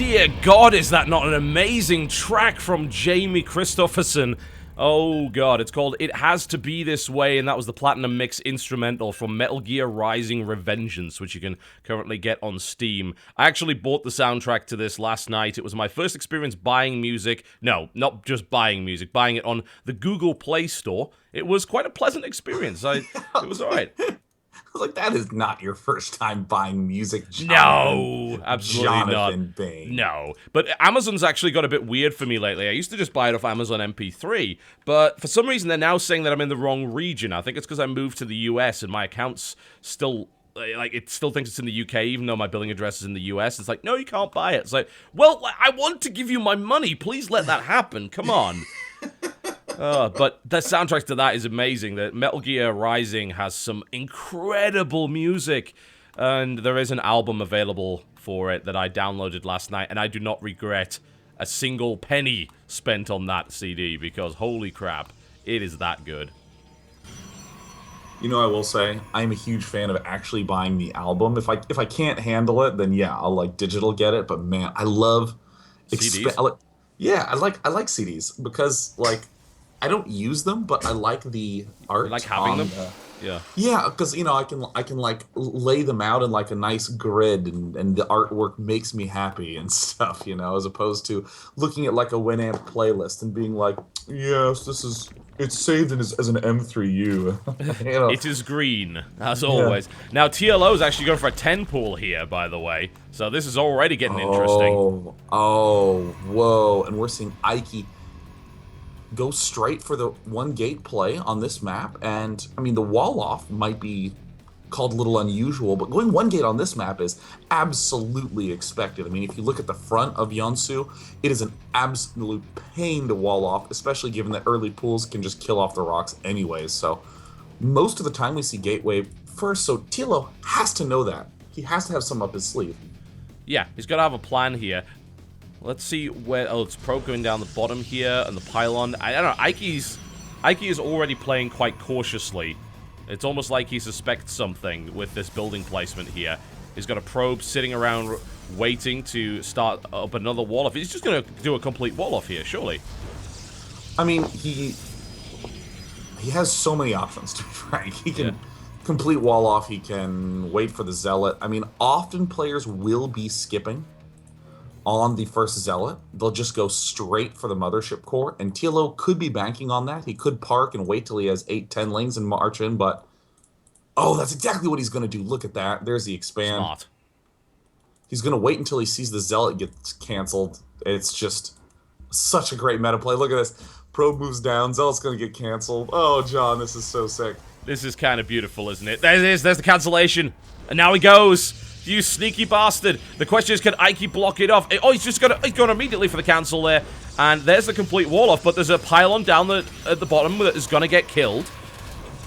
A: dear God, is that not an amazing track from Jamie Christopherson? Oh God, it's called It Has to Be This Way, and that was the Platinum Mix instrumental from Metal Gear Rising Revengeance, which you can currently get on Steam. I actually bought the soundtrack to this last night. It was my first experience buying music. No, not just buying music, buying it on the Google Play Store. It was quite a pleasant experience. It was alright.
B: Like, that is not your first time buying music,
A: No, absolutely
B: Jonathan
A: not.
B: Bain.
A: No, but Amazon's actually got a bit weird for me lately. I used to just buy it off Amazon MP3, but for some reason they're now saying that I'm in the wrong region. I think it's because I moved to the US and my account's still, like, it still thinks it's in the UK, even though my billing address is in the US. It's like, no, you can't buy it. It's like, well, I want to give you my money. Please let that happen. Come on. But the soundtrack to that is amazing. The Metal Gear Rising has some incredible music, and there is an album available for it that I downloaded last night, and I do not regret a single penny spent on that CD, because holy crap, it is that good.
B: You know, I will say, I'm a huge fan of actually buying the album. If I can't handle it, then yeah, I'll like digital get it. But man, I love
A: CDs?
B: Yeah, I like CDs because like I don't use them, but I like the art.
A: You like having them? Yeah.
B: Yeah, because you know I can like lay them out in like a nice grid, and the artwork makes me happy and stuff. You know, as opposed to looking at like a Winamp playlist and being like, yes, it's saved as an M3U. You know?
A: It is green, as always. Yeah. Now, TLO is actually going for a 10 pool here, by the way. So this is already getting interesting.
B: Oh, whoa. And we're seeing Eiki go straight for the one gate play on this map. And, I mean, the wall off might be called a little unusual, but going one gate on this map is absolutely expected. I mean, if you look at the front of Yonsu, it is an absolute pain to wall off, especially given that early pools can just kill off the rocks anyways. So most of the time we see gateway first, so Tilo has to know that. He has to have some up his sleeve.
A: Yeah, he's got to have a plan here. Let's see where... Oh, it's Probe going down the bottom here, and the pylon. I don't know, Eiki is already playing quite cautiously. It's almost like he suspects something with this building placement here. He's got a probe sitting around waiting to start up another wall-off. He's just going to do a complete wall-off here, surely.
B: I mean, he has so many options, to be frank. He can complete wall-off. He can wait for the Zealot. I mean, often players will be skipping on the first Zealot. They'll just go straight for the Mothership Core, and TLO could be banking on that. He could park and wait till he has 8-10 lings and march in, but... Oh, that's exactly what he's going to do. Look at that. There's the expand.
A: Smart.
B: He's going to wait until he sees the Zealot get canceled. It's just such a great meta play. Look at this. Probe moves down. Zealot's going to get canceled. Oh, John, this is so sick.
A: This is kind of beautiful, isn't it? There it is. There's the cancellation. And now he goes. You sneaky bastard. The question is, can Eiki block it off? Oh, he's gone immediately for the cancel there. And there's the complete wall off, but there's a pylon down at the bottom that is going to get killed.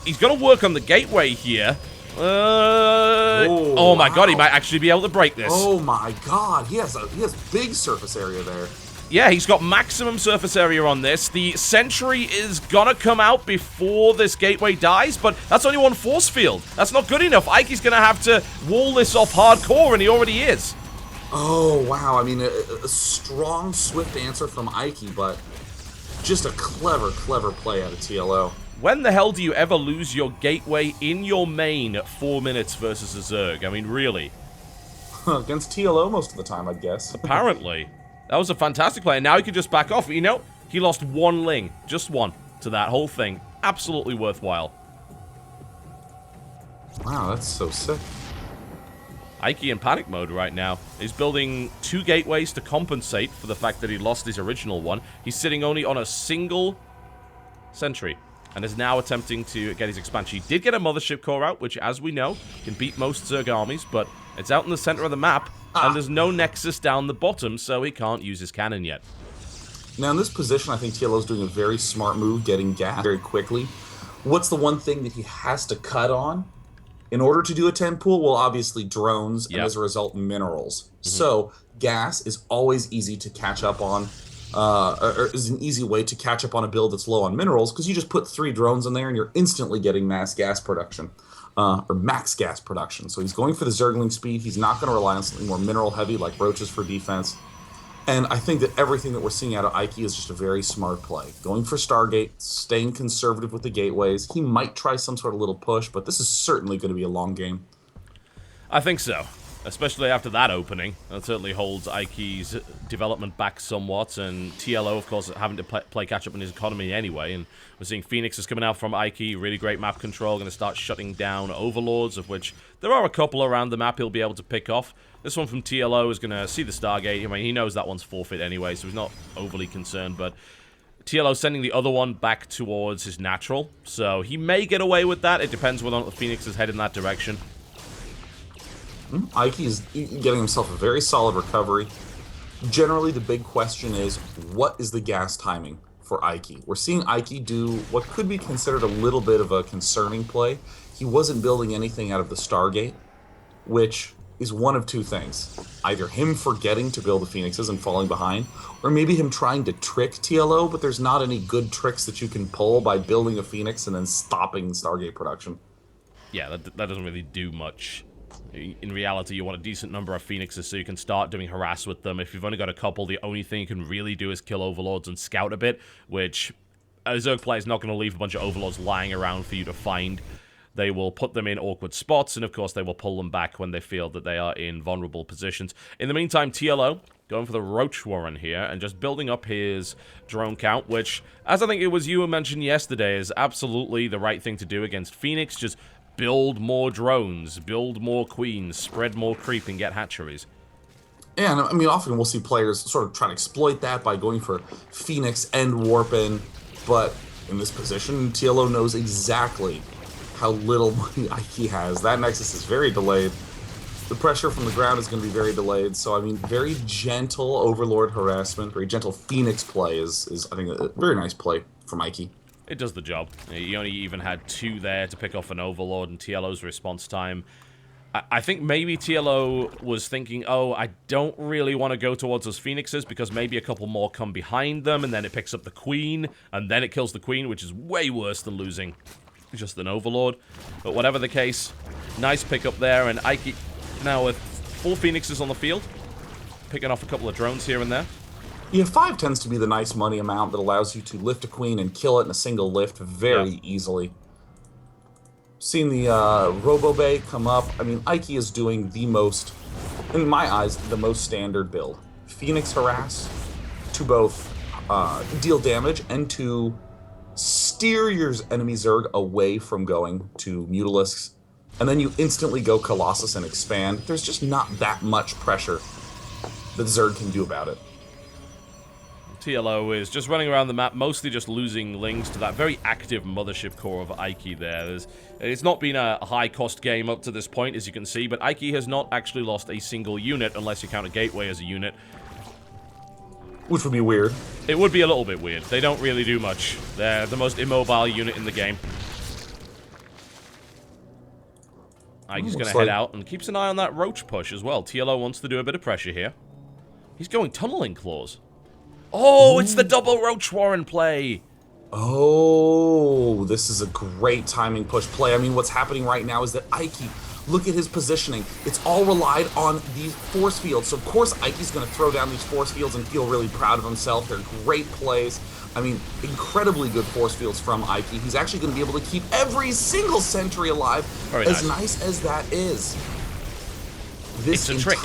A: He's going to work on the gateway here. Oh my god, he might actually be able to break this.
B: Oh my god, he has big surface area there.
A: Yeah, he's got maximum surface area on this. The sentry is gonna come out before this gateway dies, but that's only one force field. That's not good enough. Eiki's gonna have to wall this off hardcore, and he already is.
B: Oh, wow. I mean, a strong, swift answer from Eiki, but just a clever, clever play out of TLO.
A: When the hell do you ever lose your gateway in your main at 4 minutes versus a Zerg? I mean, really?
B: Against TLO most of the time, I'd guess.
A: Apparently. That was a fantastic play, and now he can just back off. You know, he lost one ling, just one, to that whole thing. Absolutely worthwhile.
B: Wow, that's so sick.
A: Eiki in panic mode right now. He's building 2 gateways to compensate for the fact that he lost his original one. He's sitting only on a single sentry, and is now attempting to get his expansion. He did get a Mothership Core out, which, as we know, can beat most Zerg armies, but it's out in the center of the map, and there's no Nexus down the bottom, so he can't use his cannon yet.
B: Now, in this position, I think TLO's doing a very smart move, getting gas very quickly. What's the one thing that he has to cut on in order to do a 10 pool? Well, obviously drones, and as a result, minerals. So, gas is always easy to catch up on, or is an easy way to catch up on a build that's low on minerals, because you just put 3 drones in there and you're instantly getting mass gas production. Or max gas production. So he's going for the Zergling speed. He's not going to rely on something more mineral heavy like roaches for defense. And I think that everything that we're seeing out of Eiki is just a very smart play. Going for Stargate, staying conservative with the gateways. He might try some sort of little push, but this is certainly going to be a long game.
A: I think so. Especially after that opening. That certainly holds Eiki's development back somewhat, and TLO, of course, having to play catch-up in his economy anyway, and we're seeing Phoenix is coming out from Eiki, really great map control, going to start shutting down Overlords, of which there are a couple around the map he'll be able to pick off. This one from TLO is going to see the Stargate. I mean, he knows that one's forfeit anyway, so he's not overly concerned, but TLO sending the other one back towards his natural, so he may get away with that. It depends whether or not the Phoenix is heading that direction.
B: Eiki is getting himself a very solid recovery. Generally, the big question is, what is the gas timing for Eiki? We're seeing Eiki do what could be considered a little bit of a concerning play. He wasn't building anything out of the Stargate, which is one of two things. Either him forgetting to build the Phoenixes and falling behind, or maybe him trying to trick TLO, but there's not any good tricks that you can pull by building a Phoenix and then stopping Stargate production.
A: Yeah, that doesn't really do much. In reality, you want a decent number of Phoenixes so you can start doing harass with them. If you've only got a couple, the only thing you can really do is kill Overlords and scout a bit, which a Zerg player is not going to leave a bunch of Overlords lying around for you to find. They will put them in awkward spots, and of course they will pull them back when they feel that they are in vulnerable positions. In the meantime, TLO going for the Roach Warren here, and just building up his drone count, which, as I think it was you who mentioned yesterday, is absolutely the right thing to do against Phoenix. Just build more drones, build more queens, spread more creep, and get hatcheries.
B: Yeah, and I mean, often we'll see players sort of try to exploit that by going for Phoenix and Warp in, but in this position, TLO knows exactly how little money Eiki has. That Nexus is very delayed. The pressure from the ground is going to be very delayed, so I mean, very gentle Overlord harassment, very gentle Phoenix play is I think, a very nice play from Eiki.
A: It does the job. He only even had 2 there to pick off an Overlord, and TLO's response time. I think maybe TLO was thinking, oh, I don't really want to go towards those Phoenixes because maybe a couple more come behind them, and then it picks up the Queen, and then it kills the Queen, which is way worse than losing just an Overlord. But whatever the case, nice pickup there, and Eiki now with 4 Phoenixes on the field, picking off a couple of drones here and there.
B: Yeah, 5 tends to be the nice money amount that allows you to lift a queen and kill it in a single lift very easily. Seeing the Robo Bay come up, I mean, Eiki is doing the most, in my eyes, the most standard build. Phoenix harass to both deal damage and to steer your enemy Zerg away from going to Mutalisks, and then you instantly go Colossus and expand. There's just not that much pressure that Zerg can do about it.
A: TLO is just running around the map, mostly just losing links to that very active mothership core of Eiki there. It's not been a high-cost game up to this point, as you can see, but Eiki has not actually lost a single unit, unless you count a gateway as a unit.
B: Which would be weird.
A: It would be a little bit weird. They don't really do much. They're the most immobile unit in the game. Eiki's going to head out and keeps an eye on that Roach push as well. TLO wants to do a bit of pressure here. He's going Tunneling Claws. Oh, it's the double Roach Warren play.
B: Oh, this is a great timing push play. I mean, what's happening right now is that Eiki, look at his positioning. It's all relied on these force fields. So, of course, Aiki's going to throw down these force fields and feel really proud of himself. They're great plays. I mean, incredibly good force fields from Eiki. He's actually going to be able to keep every single sentry alive.
A: Very
B: as nice as that is. This
A: it's a trick.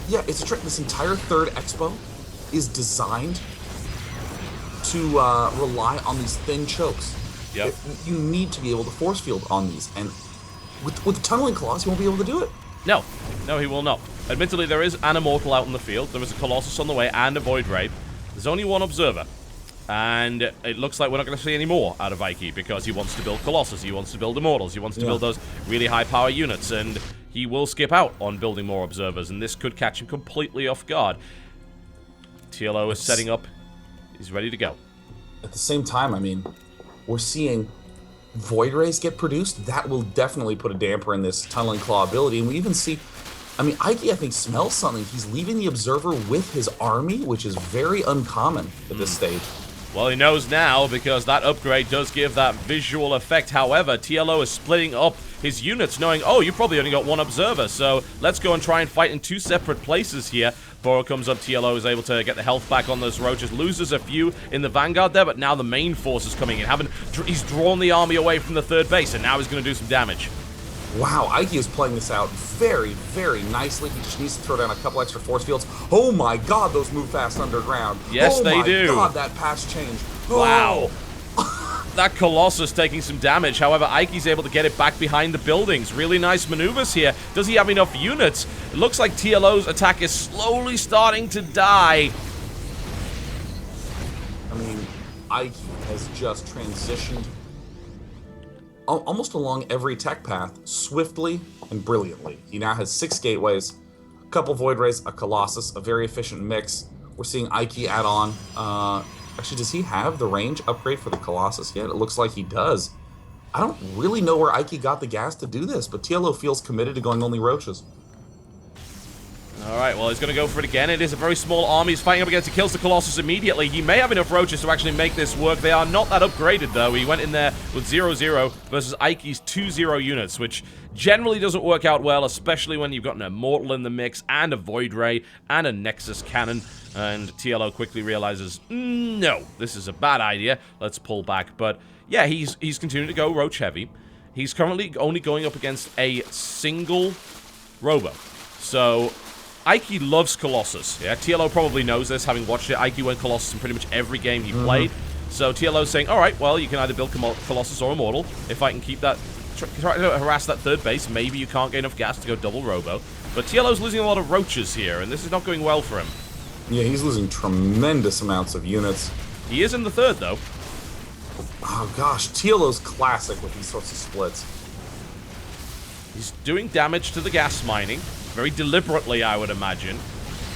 B: Yeah, it's a trick. This entire third expo is designed to rely on these thin chokes.
A: Yep.
B: You need to be able to force field on these, and with the tunneling claws, you won't be able to do it.
A: No, he will not. Admittedly, there is an Immortal out in the field. There is a Colossus on the way and a Void Raid. There's only one Observer, and it looks like we're not going to see any more out of Eiki because he wants to build Colossus, he wants to build Immortals, he wants to build those really high power units, and he will skip out on building more Observers, and this could catch him completely off guard. TLO is setting up. He's ready to go.
B: At the same time, I mean, we're seeing Void Rays get produced. That will definitely put a damper in this Tunneling Claw ability. And we even see, I mean, Eiki, I think, smells something. He's leaving the Observer with his army, which is very uncommon at this stage.
A: Well, he knows now because that upgrade does give that visual effect. However, TLO is splitting up his units, knowing, oh, you probably only got one observer, so let's go and try and fight in 2 separate places here. Burrow comes up, TLO is able to get the health back on those roaches, loses a few in the vanguard there, but now the main force is coming in. He's drawn the army away from the 3rd base, and now he's going to do some damage.
B: Wow, Eiki is playing this out very, very nicely. He just needs to throw down a couple extra force fields. Oh my god, those move fast underground.
A: Yes, they do.
B: Oh my god, that pass change. Oh.
A: Wow. That Colossus taking some damage. However, Eiki's able to get it back behind the buildings. Really nice maneuvers here. Does he have enough units? It looks like TLO's attack is slowly starting to die.
B: I mean, Eiki has just transitioned almost along every tech path, swiftly and brilliantly. He now has 6 gateways, a couple Void Rays, a Colossus, a very efficient mix. We're seeing Eiki add on. Actually, does he have the range upgrade for the Colossus yet? It looks like he does. I don't really know where Eiki got the gas to do this, but TLO feels committed to going only roaches.
A: Alright, well, he's going to go for it again. It is a very small army. He's fighting up against it. Kills the Colossus immediately. He may have enough roaches to actually make this work. They are not that upgraded, though. He went in there with 0-0 versus Eiki's 2-0 units, which generally doesn't work out well, especially when you've got an Immortal in the mix, and a Void Ray, and a Nexus Cannon. And TLO quickly realizes, no, this is a bad idea. Let's pull back. But, yeah, he's continuing to go roach heavy. He's currently only going up against a single Robo. So Eiki loves Colossus. Yeah, TLO probably knows this, having watched it. Eiki went Colossus in pretty much every game he played. So TLO's saying, alright, well, you can either build Colossus or Immortal. If I can keep that, try to harass that 3rd base, maybe you can't get enough gas to go double Robo. But TLO's losing a lot of roaches here, and this is not going well for him.
B: Yeah, he's losing tremendous amounts of units.
A: He is in the 3rd, though.
B: Oh gosh, TLO's classic with these sorts of splits.
A: He's doing damage to the gas mining, very deliberately, I would imagine,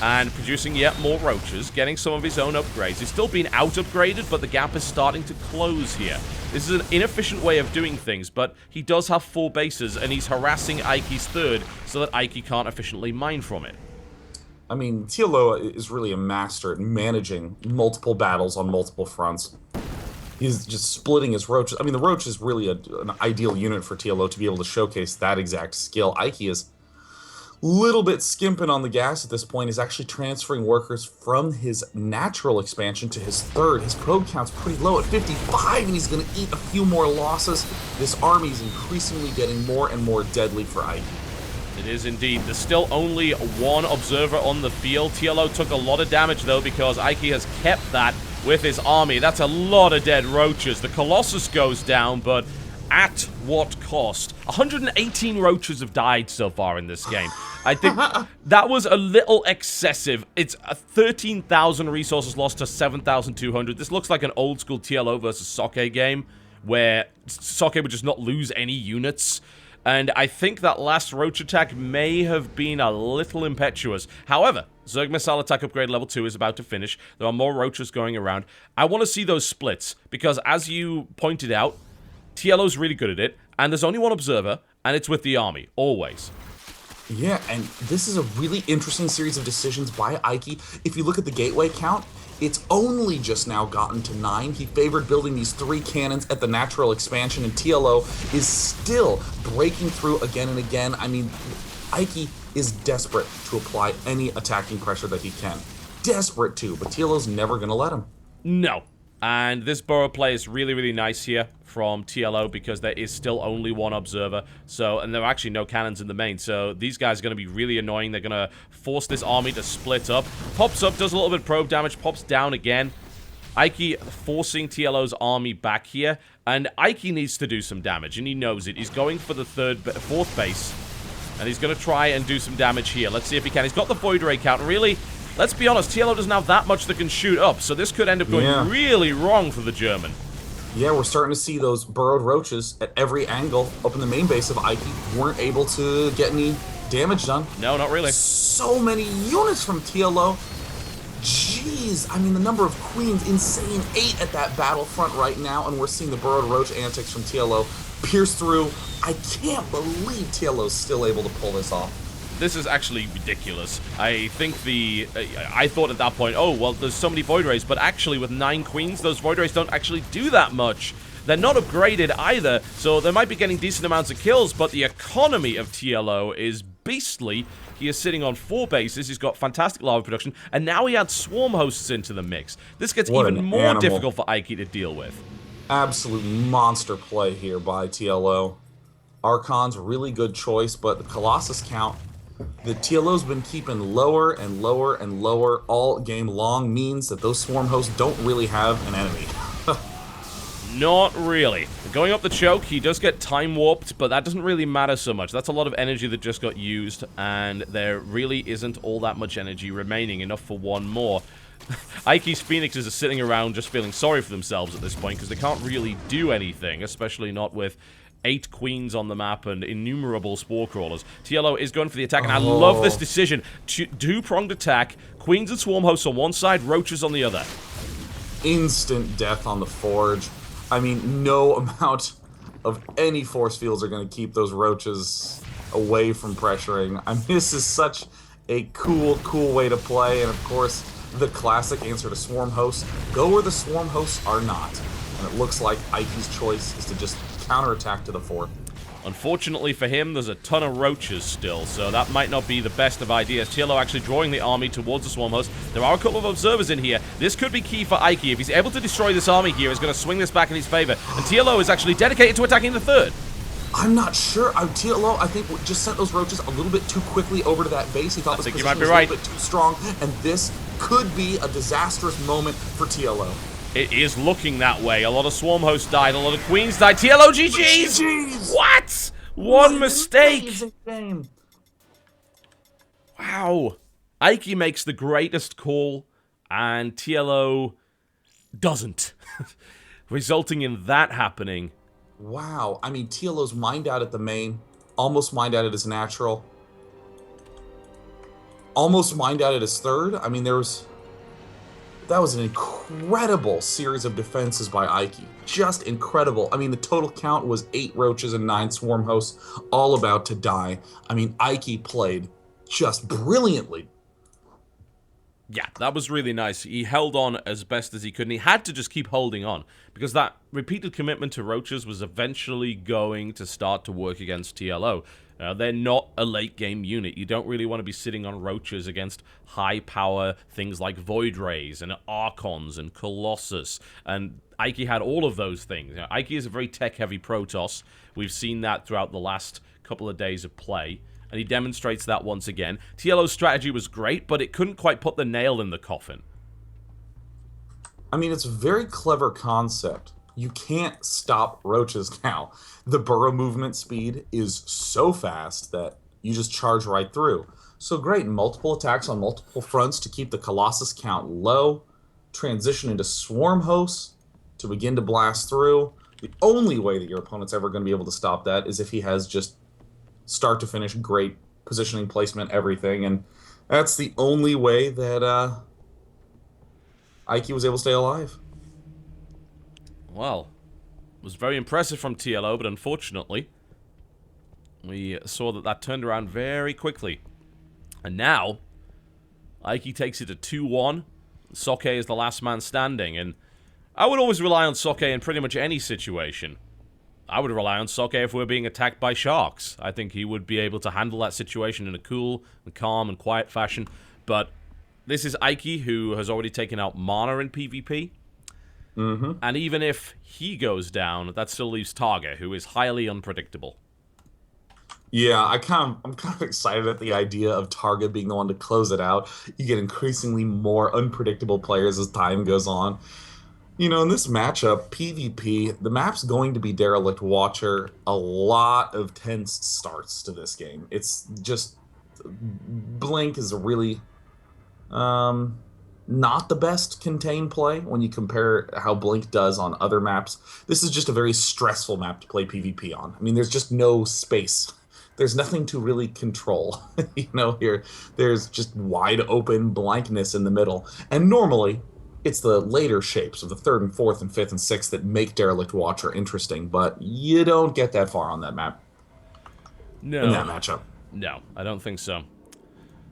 A: and producing yet more roaches, getting some of his own upgrades. He's still being out-upgraded, but the gap is starting to close here. This is an inefficient way of doing things, but he does have 4 bases, and he's harassing Eiki's 3rd so that Eiki can't efficiently mine from it.
B: I mean, TLO is really a master at managing multiple battles on multiple fronts. He's just splitting his roaches. I mean, the roach is really an ideal unit for TLO to be able to showcase that exact skill. Eiki is a little bit skimping on the gas at this point. He's actually transferring workers from his natural expansion to his 3rd. His probe count's pretty low at 55, and he's going to eat a few more losses. This army is increasingly getting more and more deadly for Eiki.
A: It is indeed. There's still only 1 observer on the field. TLO took a lot of damage, though, because Eiki has kept that with his army. That's a lot of dead roaches. The Colossus goes down, but at what cost? 118 roaches have died so far in this game. I think that was a little excessive. It's 13,000 resources lost to 7,200. This looks like an old-school TLO versus Socke game, where Socke would just not lose any units. And I think that last roach attack may have been a little impetuous. However, Zerg Missile Attack Upgrade Level 2 is about to finish. There are more roaches going around. I want to see those splits, because as you pointed out, TLO's really good at it, and there's only 1 observer, and it's with the army, always.
B: Yeah, and this is a really interesting series of decisions by Eiki. If you look at the gateway count, it's only just now gotten to 9. He favored building these 3 cannons at the natural expansion, and TLO is still breaking through again and again. I mean, Eiki is desperate to apply any attacking pressure that he can. Desperate to, but TLO's never going to let him.
A: No. And this burrow play is really, really nice here from TLO because there is still only 1 observer. So, and there are actually no cannons in the main. So these guys are going to be really annoying. They're going to force this army to split up. Pops up, does a little bit of probe damage, pops down again. Eiki forcing TLO's army back here. And Eiki needs to do some damage, and he knows it. He's going for the 4th base. And he's going to try and do some damage here. Let's see if he can. He's got the Void Ray count. Really, let's be honest, TLO doesn't have that much that can shoot up, so this could end up going really wrong for the German.
B: Yeah, we're starting to see those burrowed roaches at every angle up in the main base of Eiki. Weren't able to get any damage done.
A: No, not really.
B: So many units from TLO. Jeez, I mean, the number of queens, insane. 8 at that battlefront right now, and we're seeing the burrowed roach antics from TLO pierce through. I can't believe TLO's still able to pull this off.
A: This is actually ridiculous. I think I thought at that point, oh, well, there's so many Void Rays, but actually with 9 queens, those Void Rays don't actually do that much. They're not upgraded either, so they might be getting decent amounts of kills, but the economy of TLO is beastly. He is sitting on 4 bases, he's got fantastic lava production, and now he adds swarm hosts into the mix. This gets even more difficult for Eiki to deal with.
B: Absolute monster play here by TLO. Archon's a really good choice, but the Colossus count, the TLO's been keeping lower and lower and lower all game long, means that those swarm hosts don't really have an enemy.
A: Not really. Going up the choke, he does get time warped, but that doesn't really matter so much. That's a lot of energy that just got used, and there really isn't all that much energy remaining, enough for one more. Eiki's Phoenixes are sitting around just feeling sorry for themselves at this point, because they can't really do anything, especially not with 8 queens on the map and innumerable spore crawlers. TLO is going for the attack, and I love this decision. Two-pronged attack, queens and swarm hosts on one side, roaches on the other.
B: Instant death on the Forge. I mean, no amount of any force fields are going to keep those roaches away from pressuring. I mean, this is such a cool way to play, and of course, the classic answer to swarm hosts, go where the swarm hosts are not. And it looks like Eiki's choice is to just counterattack to the 4th.
A: Unfortunately for him, there's a ton of roaches still, so that might not be the best of ideas. TLO actually drawing the army towards the swarm host. There are a couple of observers in here. This could be key for Eiki. If he's able to destroy this army here, he's going to swing this back in his favor. And TLO is actually dedicated to attacking the 3rd.
B: I'm not sure. TLO, I think, just sent those roaches a little bit too quickly over to that base. He thought this position was a little bit too strong, and this could be a disastrous moment for TLO.
A: It is looking that way. A lot of swarm hosts died, a lot of queens died. TLO GG's!
B: GG's!
A: What? One mistake!
B: Game.
A: Wow. Eiki makes the greatest call, and TLO doesn't. Resulting in that happening.
B: Wow. I mean, TLO's mined out at the main. Almost mined out at his natural. Almost mined out at his 3rd. I mean, that was an incredible series of defenses by Eiki. Just incredible. I mean, the total count was 8 roaches and 9 swarm hosts, all about to die. I mean, Eiki played just brilliantly.
A: Yeah, that was really nice. He held on as best as he could, and he had to just keep holding on, because that repeated commitment to roaches was eventually going to start to work against TLO. They're not a late-game unit. You don't really want to be sitting on roaches against high-power things like Void Rays and Archons and Colossus, and Eiki had all of those things. Eiki is a very tech-heavy Protoss. We've seen that throughout the last couple of days of play, and he demonstrates that once again. TLO's strategy was great, but it couldn't quite put the nail in the coffin.
B: I mean, it's a very clever concept. You can't stop roaches now. The burrow movement speed is so fast that you just charge right through. So great, multiple attacks on multiple fronts to keep the Colossus count low, transition into swarm hosts to begin to blast through. The only way that your opponent's ever going to be able to stop that is if he has just start to finish great positioning, placement, everything, and that's the only way that Eiki was able to stay alive.
A: Well, it was very impressive from TLO, but unfortunately, we saw that turned around very quickly. And now, Eiki takes it to 2-1. Socke is the last man standing, and I would always rely on Socke in pretty much any situation. I would rely on Socke if we were being attacked by sharks. I think he would be able to handle that situation in a cool and calm and quiet fashion. But this is Eiki, who has already taken out Mana in PvP. And even if he goes down, that still leaves TargA, who is highly unpredictable.
B: Yeah, I'm kind of excited at the idea of TargA being the one to close it out. You get increasingly more unpredictable players as time goes on. You know, in this matchup, PvP, the map's going to be Derelict Watcher. A lot of tense starts to this game. It's just... Blink is a really... not the best contained play when you compare how Blink does on other maps. This is just a very stressful map to play PvP on. I mean, there's just no space. There's nothing to really control. You know, here, there's just wide open blankness in the middle. And normally, it's the later shapes of the 3rd and 4th and 5th and 6th that make Derelict Watcher interesting, but you don't get that far on that map.
A: No.
B: In that matchup.
A: No, I don't think so.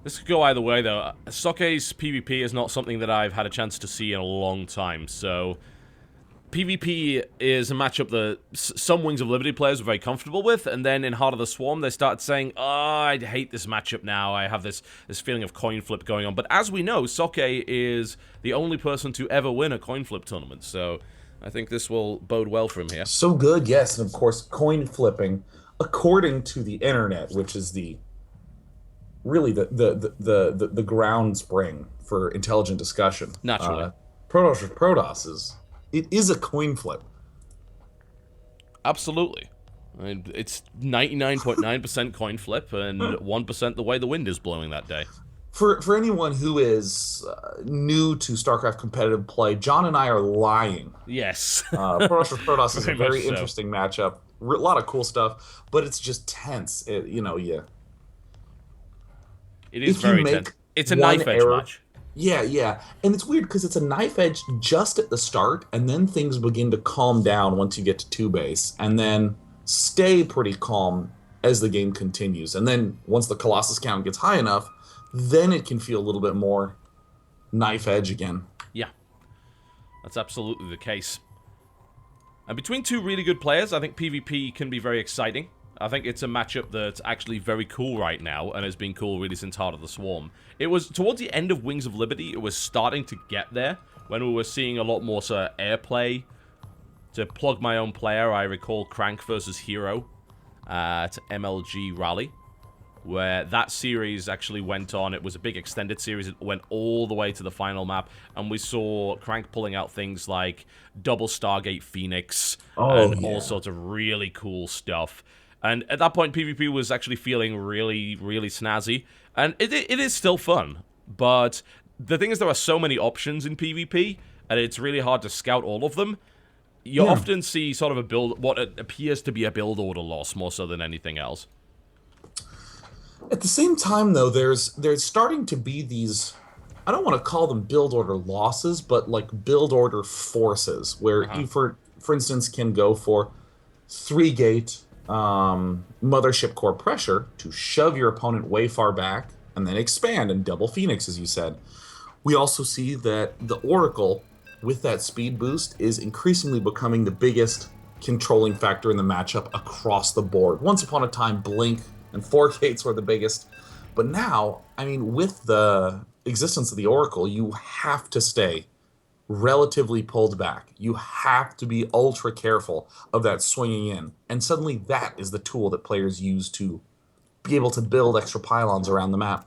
A: This could go either way, though. Socke's PvP is not something that I've had a chance to see in a long time, so PvP is a matchup that some Wings of Liberty players are very comfortable with, and then in Heart of the Swarm, they start saying, oh, I hate this matchup now, I have this feeling of coin flip going on. But as we know, Socke is the only person to ever win a coin flip tournament, so I think this will bode well for him here.
B: So good, yes, and of course, coin flipping, according to the internet, which is really the ground spring for intelligent discussion.
A: Naturally.
B: Protoss with Protoss it is a coin flip.
A: Absolutely. I mean, it's 99.9% coin flip and 1% the way the wind is blowing that day.
B: For anyone who is new to StarCraft competitive play, John and I are lying.
A: Yes.
B: Protoss with Protoss is a very
A: so.
B: interesting matchup. A lot of cool stuff, but it's just tense. It
A: is very tense. It's a knife edge match.
B: Yeah. And it's weird because it's a knife edge just at the start, and then things begin to calm down once you get to 2 base, and then stay pretty calm as the game continues. And then once the Colossus count gets high enough, then it can feel a little bit more knife edge again.
A: Yeah. That's absolutely the case. And between two really good players, I think PvP can be very exciting. I think it's a matchup that's actually very cool right now, and has been cool really since Heart of the Swarm. It was towards the end of Wings of Liberty, it was starting to get there, when we were seeing a lot more sort of airplay. To plug my own player, I recall Crank versus Hero at MLG Rally, where that series actually went on. It was a big extended series. It went all the way to the final map, and we saw Crank pulling out things like double Stargate Phoenix and all sorts of really cool stuff. And at that point, PvP was actually feeling really, really snazzy. And it is still fun. But the thing is, there are so many options in PvP, and it's really hard to scout all of them. You often see sort of what appears to be a build order loss more so than anything else.
B: At the same time, though, there's starting to be these, I don't want to call them build order losses, but like build order forces, where you, for instance, can go for 3-gate mothership core pressure to shove your opponent way far back, and then expand and double Phoenix, as you said. We also see that the Oracle, with that speed boost, is increasingly becoming the biggest controlling factor in the matchup across the board. Once upon a time, Blink and 4-gates were the biggest, but now, I mean, with the existence of the Oracle, you have to stay relatively pulled back. You have to be ultra careful of that swinging in. And suddenly that is the tool that players use to be able to build extra pylons around the map.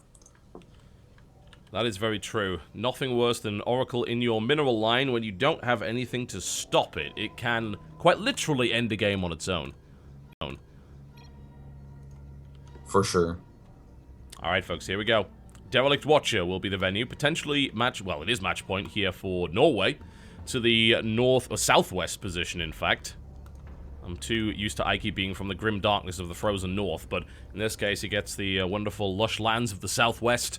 A: That is very true. Nothing worse than an Oracle in your mineral line when you don't have anything to stop it. It can quite literally end the game on its own.
B: For sure.
A: Alright folks, here we go. Derelict Watcher will be the venue. Potentially well, it is match point here for Norway. To the north, or southwest position, in fact. I'm too used to Eiki being from the grim darkness of the frozen north, but in this case he gets the wonderful lush lands of the southwest.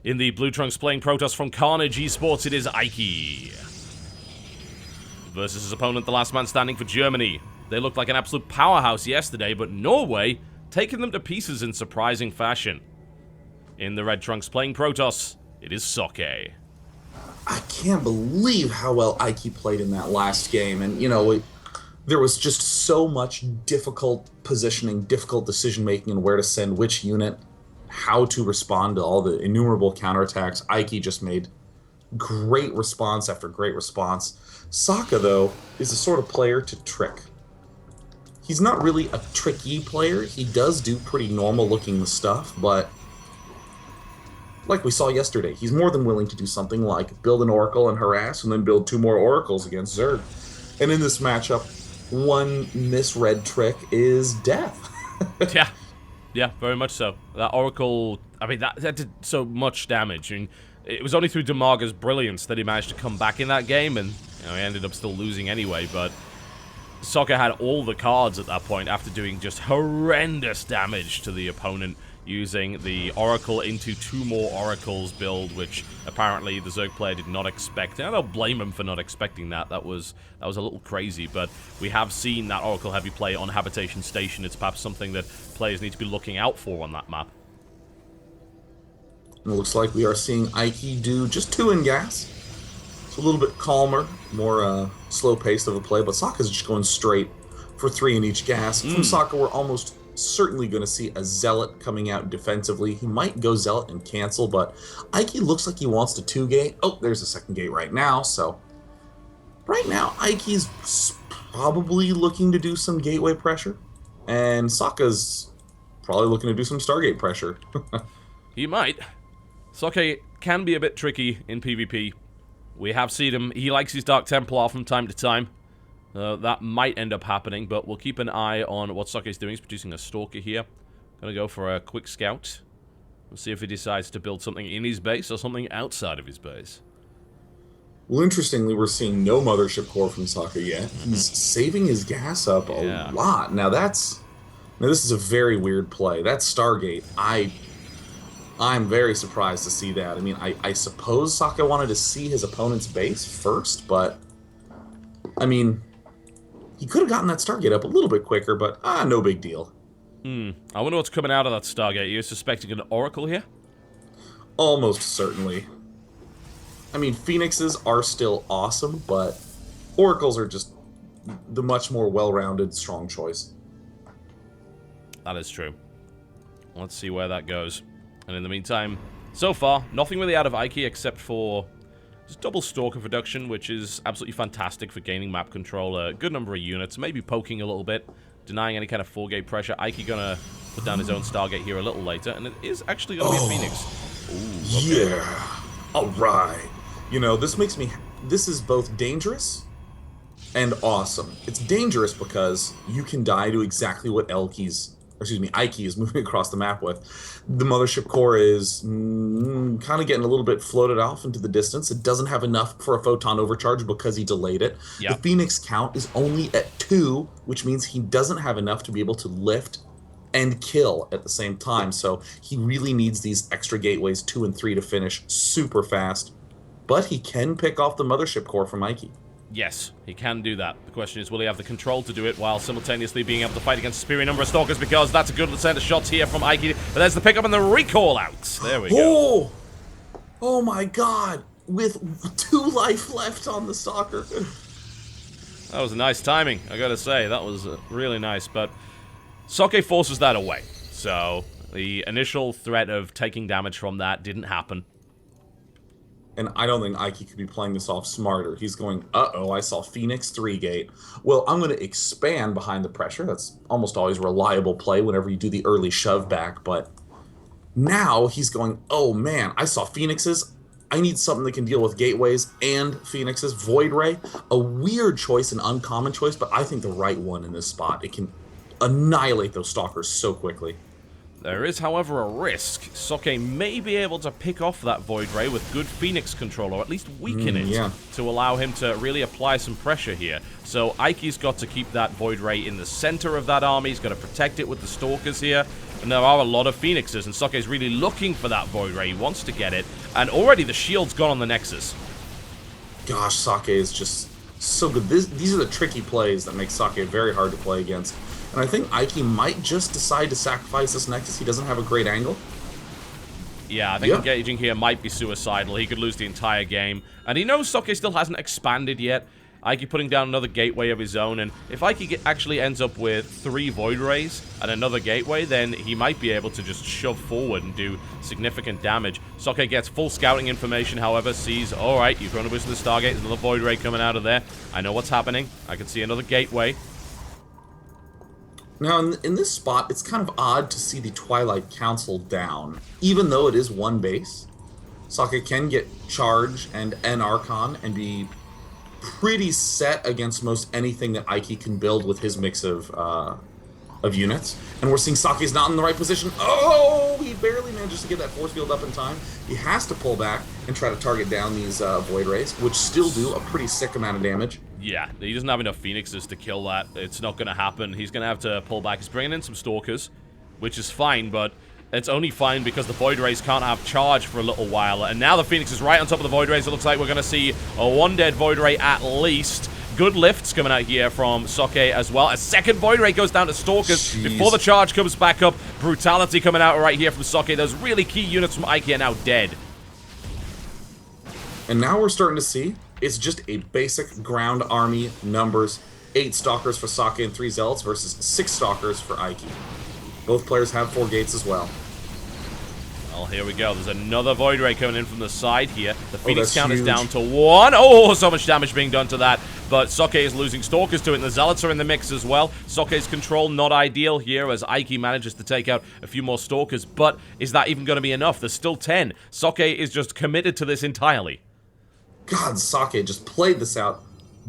A: In the Blue Trunks playing Protoss from Carnage Esports, it is Eiki versus his opponent, the last man standing for Germany. They looked like an absolute powerhouse yesterday, but Norway taking them to pieces in surprising fashion. In the Red Trunks playing Protoss, it is Socke.
B: I can't believe how well Eiki played in that last game, and there was just so much difficult positioning, difficult decision-making, and where to send which unit, how to respond to all the innumerable counterattacks. Eiki just made great response after great response. Socke, though, is the sort of player to trick. He's not really a tricky player. He does do pretty normal-looking stuff, but like we saw yesterday, he's more than willing to do something like build an Oracle and harass, and then build 2 more Oracles against Zerg. And in this matchup, one misread trick is death.
A: Yeah, very much so. That Oracle, I mean, that did so much damage. I mean, it was only through Damarga's brilliance that he managed to come back in that game, and he ended up still losing anyway, but Socke had all the cards at that point after doing just horrendous damage to the opponent, using the Oracle into 2 more Oracles build, which apparently the Zerg player did not expect. And I don't blame him for not expecting that. That was a little crazy, but we have seen that Oracle heavy play on Habitation Station. It's perhaps something that players need to be looking out for on that map.
B: It looks like we are seeing Eiki do just 2 in gas. It's a little bit calmer, more slow-paced of a play, but Socke is just going straight for 3 in each gas. From Socke, we're almost certainly going to see a Zealot coming out defensively. He might go Zealot and cancel, but Eiki looks like he wants to 2-gate. Oh, there's a second gate right now, so... Right now, Eiki's probably looking to do some gateway pressure, and Sokke's probably looking to do some Stargate pressure.
A: He might. Socke can be a bit tricky in PvP. We have seen him. He likes his Dark Templar from time to time. That might end up happening, but we'll keep an eye on what Socke is doing. He's producing a Stalker here. Gonna go for a quick scout. We'll see if he decides to build something in his base or something outside of his base.
B: Well, interestingly, we're seeing no Mothership Core from Socke yet. He's saving his gas up a lot. Now this is a very weird play. That Stargate, I'm very surprised to see that. I mean, I suppose Socke wanted to see his opponent's base first, but I mean, he could have gotten that Stargate up a little bit quicker, but no big deal.
A: I wonder what's coming out of that Stargate. You're suspecting an Oracle here?
B: Almost certainly. I mean, Phoenixes are still awesome, but Oracles are just the much more well-rounded, strong choice.
A: That is true. Let's see where that goes. And in the meantime, so far, nothing really out of Eiki except for just double Stalker production, which is absolutely fantastic for gaining map control. A good number of units, maybe poking a little bit, denying any kind of 4-gate pressure. Eiki gonna put down his own Stargate here a little later, and it is actually gonna be a Phoenix. Ooh, okay.
B: Yeah. Alright. You know, this is both dangerous and awesome. It's dangerous because you can die to exactly what Eiki is moving across the map with. The Mothership Core is kind of getting a little bit floated off into the distance. It doesn't have enough for a Photon Overcharge because he delayed it. Yep. The Phoenix count is only at 2, which means he doesn't have enough to be able to lift and kill at the same time. So he really needs these extra gateways 2 and 3 to finish super fast. But he can pick off the Mothership Core from Eiki.
A: Yes, he can do that. The question is, will he have the control to do it while simultaneously being able to fight against a superior number of Stalkers? Because that's a good set of shots here from Eiki. But there's the pickup and the recall out. There we go.
B: Oh my god. With 2 life left on the Stalker.
A: That was nice timing, I gotta say. That was really nice. But Socke forces that away. So the initial threat of taking damage from that didn't happen.
B: And I don't think Eiki could be playing this off smarter. He's going, uh-oh, I saw Phoenix 3-gate. Well, I'm going to expand behind the pressure. That's almost always reliable play whenever you do the early shove back. But now he's going, oh man, I saw Phoenixes. I need something that can deal with gateways and Phoenixes. Void Ray, a weird choice, an uncommon choice, but I think the right one in this spot. It can annihilate those Stalkers so quickly.
A: There is, however, a risk. Socke may be able to pick off that Void Ray with good Phoenix control, or at least weaken it, to allow him to really apply some pressure here. So Eiki's got to keep that Void Ray in the center of that army. He's got to protect it with the Stalkers here. And there are a lot of Phoenixes, and Socke's really looking for that Void Ray. He wants to get it. And already the shield's gone on the Nexus.
B: Gosh, Socke is just so good. These are the tricky plays that make Socke very hard to play against. And I think Eiki might just decide to sacrifice this Nexus. He doesn't have a great angle.
A: Yeah, I think engaging here might be suicidal. He could lose the entire game. And he knows Socke still hasn't expanded yet. Eiki putting down another gateway of his own. And if Eiki actually ends up with 3 Void Rays and another gateway, then he might be able to just shove forward and do significant damage. Socke gets full scouting information, however, sees, alright, you've run a boost to the Stargate. There's another Void Ray coming out of there. I know what's happening. I can see another gateway.
B: Now, in this spot, it's kind of odd to see the Twilight Council down. Even though it is 1 base, Socke can get Charge and an Archon and be pretty set against most anything that Eiki can build with his mix of units. And we're seeing Socke's not in the right position. Oh, he barely manages to get that force field up in time. He has to pull back and try to target down these Void Rays, which still do a pretty sick amount of damage.
A: Yeah, he doesn't have enough Phoenixes to kill that. It's not going to happen. He's going to have to pull back. He's bringing in some Stalkers, which is fine, but it's only fine because the Void Rays can't have charge for a little while. And now the Phoenix is right on top of the Void Rays. It looks like we're going to see a 1 dead Void Ray at least. Good lifts coming out here from Socke as well. A second Void Ray goes down to Stalkers before the charge comes back up. Brutality coming out right here from Socke. Those really key units from Eiki are now dead.
B: And now we're starting to see It's just a basic ground army numbers. 8 Stalkers for Socke and 3 Zealots versus 6 Stalkers for Eiki. Both players have 4 gates as well.
A: Well, here we go. There's another Void Ray coming in from the side here. The Phoenix count is
B: huge.
A: down to 1. Oh, so much damage being done to that. But Socke is losing Stalkers to it, and the Zealots are in the mix as well. Socke's control not ideal here as Eiki manages to take out a few more Stalkers. But is that even going to be enough? There's still 10. Socke is just committed to this entirely.
B: God, Socke just played this out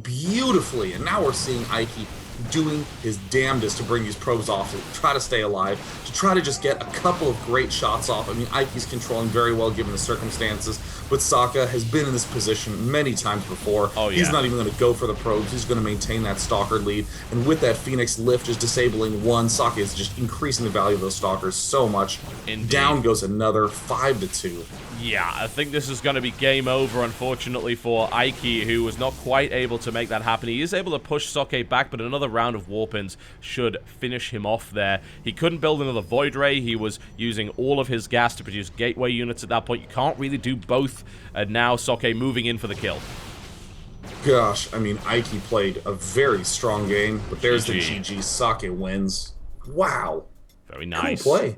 B: beautifully, and now we're seeing Eiki doing his damnedest to bring these probes off, to try to stay alive, to try to just get a couple of great shots off. I mean, Aiki's controlling very well given the circumstances, but Socke has been in this position many times before.
A: Oh, yeah.
B: He's not even going to go for the probes. He's going to maintain that Stalker lead, and with that Phoenix lift just disabling one, Socke is just increasing the value of those Stalkers so much.
A: Indeed.
B: Down goes another 5-2.
A: Yeah, I think this is going to be game over, unfortunately, for Eiki, who was not quite able to make that happen. He is able to push Socke back, but another round of Warpins should finish him off there. He couldn't build another Void Ray. He was using all of his gas to produce gateway units at that point. You can't really do both, and now Socke moving in for the kill.
B: Gosh, I mean, Eiki played a very strong game, but there's the
A: GG.
B: GG. Socke wins. Wow.
A: Very nice.
B: Cool play.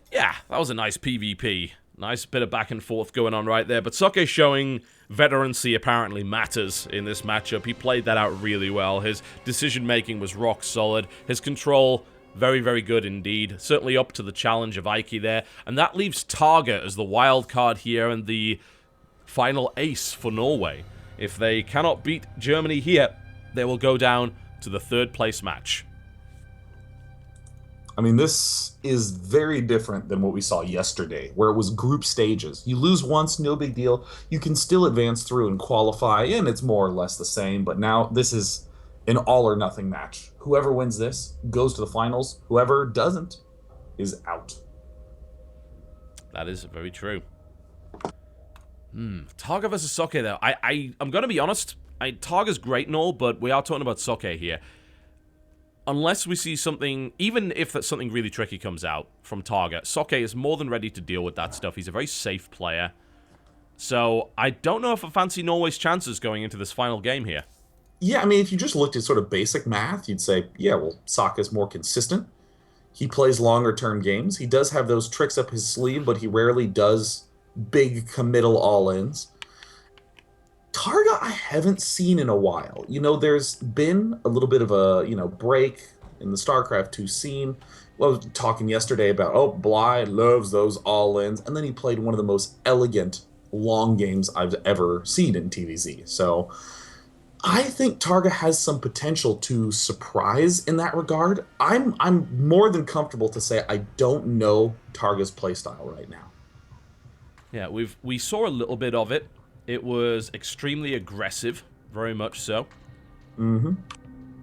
A: Yeah, that was a nice PvP. Nice bit of back and forth going on right there. But Socke showing veterancy apparently matters in this matchup. He played that out really well. His decision-making was rock solid. His control, very, very good indeed. Certainly up to the challenge of Eiki there. And that leaves TargA as the wild card here and the final ace for Norway. If they cannot beat Germany here, they will go down to the 3rd place match.
B: I mean, this is very different than what we saw yesterday, where it was group stages. You lose once, no big deal. You can still advance through and qualify, and it's more or less the same. But now this is an all-or-nothing match. Whoever wins this goes to the finals. Whoever doesn't is out.
A: That is very true. TargA versus Socke, though. I'm going to be honest. TargA's great and all, but we are talking about Socke here. Unless we see something, even if that something really tricky comes out from TargA, Socke is more than ready to deal with that stuff. He's a very safe player. So I don't know if I fancy Norway's chances going into this final game here.
B: Yeah, I mean, if you just looked at sort of basic math, you'd say, yeah, well, Socke is more consistent. He plays longer-term games. He does have those tricks up his sleeve, but he rarely does big committal all-ins. TargA I haven't seen in a while. You know, there's been a little bit of a, break in the Starcraft 2 scene. Well, I was talking yesterday about, Bly loves those all-ins, and then he played one of the most elegant long games I've ever seen in TVZ. So I think TargA has some potential to surprise in that regard. I'm more than comfortable to say I don't know TargA's playstyle right now.
A: Yeah, we saw a little bit of it. It was extremely aggressive, very much so.
B: Mm-hmm.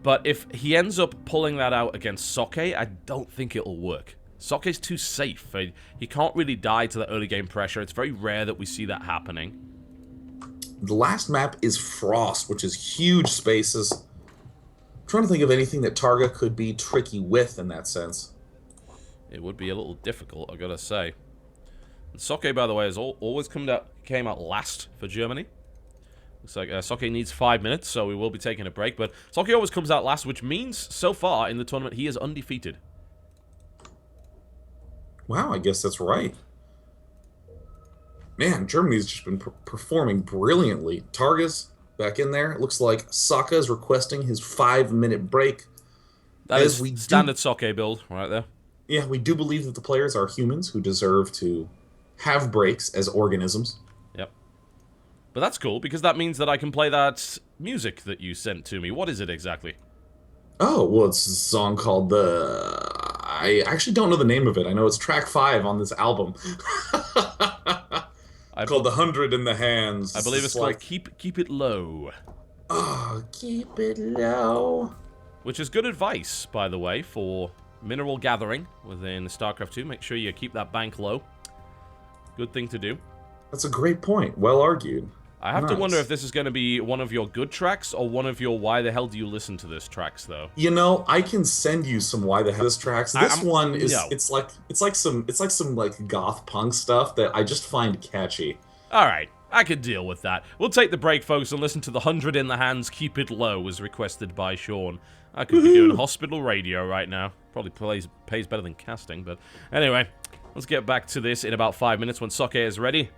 A: But if he ends up pulling that out against Socke, I don't think it'll work. Socke's too safe. He can't really die to the early game pressure. It's very rare that we see that happening.
B: The last map is Frost, which is huge spaces. I'm trying to think of anything that TargA could be tricky with in that sense.
A: It would be a little difficult, I gotta say. And Socke, by the way, has always came out last for Germany. Looks like Socke needs 5 minutes, so we will be taking a break. But Socke always comes out last, which means, so far in the tournament, he is undefeated.
B: Wow, I guess that's right. Man, Germany's just been performing brilliantly. TargA's back in there. It looks like Socke is requesting his 5-minute break.
A: That is standard Socke build right there.
B: Yeah, we do believe that the players are humans who deserve to have breaks as organisms.
A: Yep. But that's cool, because that means that I can play that music that you sent to me. What is it exactly?
B: Oh, well, it's a song called I actually don't know the name of it. I know it's track 5 on this album. Called The 100 in the Hands.
A: I believe it's called Keep It Low.
B: Oh, keep it low.
A: Which is good advice, by the way, for mineral gathering within StarCraft 2. Make sure you keep that bank low. Good thing to do.
B: That's a great point. Well argued.
A: I have to wonder if this is going to be one of your good tracks or one of your why the hell do you listen to this tracks, though.
B: You know, I can send you some why the hell this tracks. This one is it's like some goth punk stuff that I just find catchy.
A: All right. I could deal with that. We'll take the break, folks, and listen to the 100 in the hands, keep it low, as requested by Sean. I could be doing hospital radio right now. Probably pays better than casting, but anyway, let's get back to this in about 5 minutes when Socke is ready.